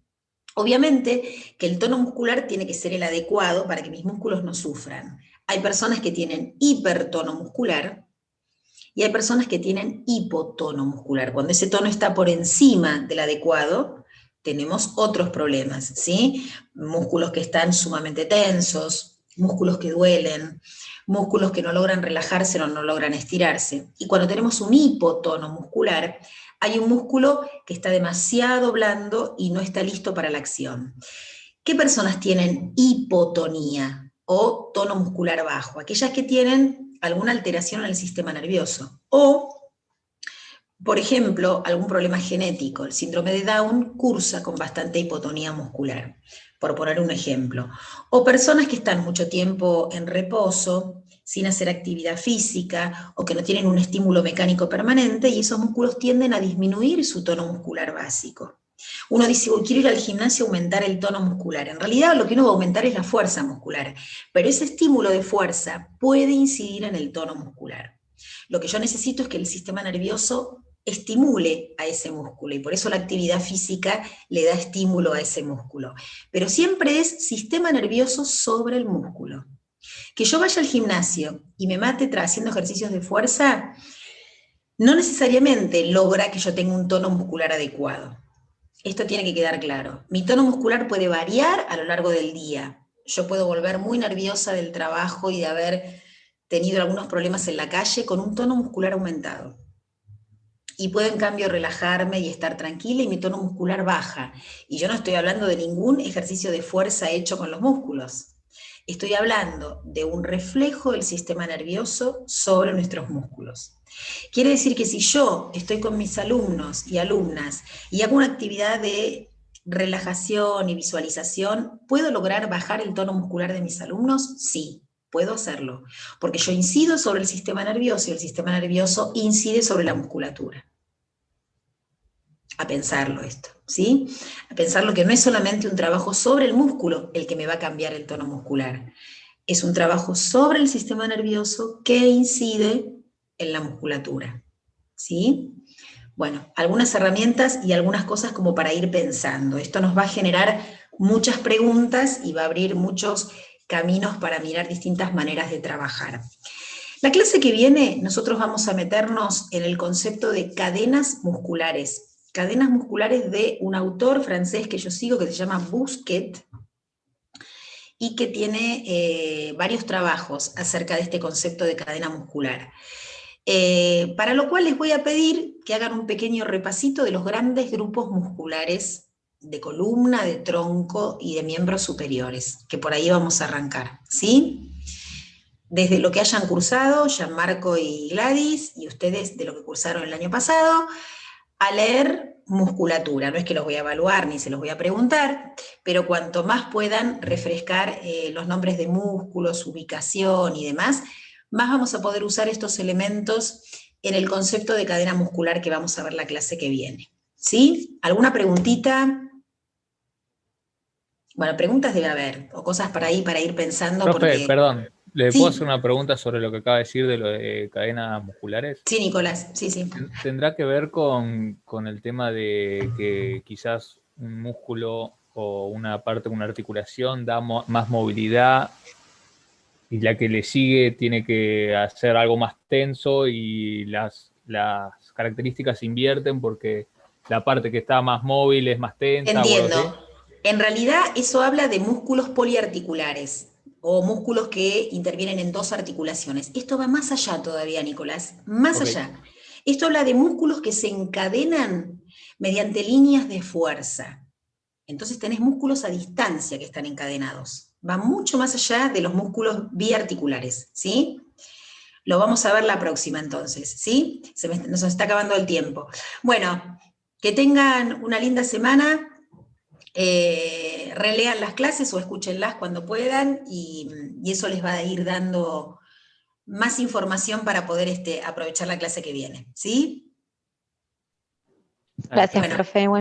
Obviamente que el tono muscular tiene que ser el adecuado para que mis músculos no sufran. Hay personas que tienen hipertono muscular y hay personas que tienen hipotono muscular. Cuando ese tono está por encima del adecuado, tenemos otros problemas, ¿sí? Músculos que están sumamente tensos, músculos que duelen, músculos que no logran relajarse o no logran estirarse. Y cuando tenemos un hipotono muscular, hay un músculo que está demasiado blando y no está listo para la acción. ¿Qué personas tienen hipotonía o tono muscular bajo? Aquellas que tienen alguna alteración en el sistema nervioso o, por ejemplo, algún problema genético. El síndrome de Down cursa con bastante hipotonía muscular, por poner un ejemplo. O personas que están mucho tiempo en reposo, sin hacer actividad física, o que no tienen un estímulo mecánico permanente, y esos músculos tienden a disminuir su tono muscular básico. Uno dice, quiero ir al gimnasio a aumentar el tono muscular. En realidad lo que uno va a aumentar es la fuerza muscular, pero ese estímulo de fuerza puede incidir en el tono muscular. Lo que yo necesito es que el sistema nervioso estimule a ese músculo, y por eso la actividad física le da estímulo a ese músculo. Pero siempre es sistema nervioso sobre el músculo. Que yo vaya al gimnasio y me mate haciendo ejercicios de fuerza, no necesariamente logra que yo tenga un tono muscular adecuado. Esto tiene que quedar claro. Mi tono muscular puede variar a lo largo del día. Yo puedo volver muy nerviosa del trabajo y de haber tenido algunos problemas en la calle con un tono muscular aumentado. Y puedo en cambio relajarme y estar tranquila y mi tono muscular baja. Y yo no estoy hablando de ningún ejercicio de fuerza hecho con los músculos. Estoy hablando de un reflejo del sistema nervioso sobre nuestros músculos. Quiere decir que si yo estoy con mis alumnos y alumnas y hago una actividad de relajación y visualización, ¿puedo lograr bajar el tono muscular de mis alumnos? Sí, puedo hacerlo, porque yo incido sobre el sistema nervioso y el sistema nervioso incide sobre la musculatura. A pensarlo esto, ¿sí? A pensarlo que no es solamente un trabajo sobre el músculo el que me va a cambiar el tono muscular, es un trabajo sobre el sistema nervioso que incide en la musculatura, ¿sí? Bueno, algunas herramientas y algunas cosas como para ir pensando. Esto nos va a generar muchas preguntas y va a abrir muchos caminos para mirar distintas maneras de trabajar. La clase que viene, nosotros vamos a meternos en el concepto de cadenas musculares de un autor francés que yo sigo que se llama Bousquet y que tiene varios trabajos acerca de este concepto de cadena muscular. Para lo cual les voy a pedir que hagan un pequeño repasito de los grandes grupos musculares de columna, de tronco y de miembros superiores, que por ahí vamos a arrancar, ¿sí? Desde lo que hayan cursado, Gianmarco y Gladys, y ustedes de lo que cursaron el año pasado, a leer musculatura. No es que los voy a evaluar ni se los voy a preguntar, pero cuanto más puedan refrescar los nombres de músculos, su ubicación y demás, más vamos a poder usar estos elementos en el concepto de cadena muscular que vamos a ver la clase que viene. ¿Sí? ¿Alguna preguntita? Bueno, preguntas debe haber, o cosas para ir pensando. Profe, porque... perdón, ¿le Sí. puedo hacer una pregunta sobre lo que acaba de decir de lo de cadenas musculares? Sí, Nicolás, sí. ¿Tendrá que ver con el tema de que quizás un músculo o una parte, una articulación da más movilidad y la que le sigue tiene que hacer algo más tenso y las características se invierten porque la parte que está más móvil es más tensa? Entiendo. O algo así? En realidad eso habla de músculos poliarticulares o músculos que intervienen en dos articulaciones. Esto va más allá todavía, Nicolás, más allá. Esto habla de músculos que se encadenan mediante líneas de fuerza. Entonces tenés músculos a distancia que están encadenados. Va mucho más allá de los músculos biarticulares, ¿sí? Lo vamos a ver la próxima entonces, ¿sí? Nos está acabando el tiempo. Bueno, que tengan una linda semana. Relean las clases o escúchenlas cuando puedan y eso les va a ir dando más información para poder aprovechar la clase que viene, ¿sí? Gracias, Bueno. profe.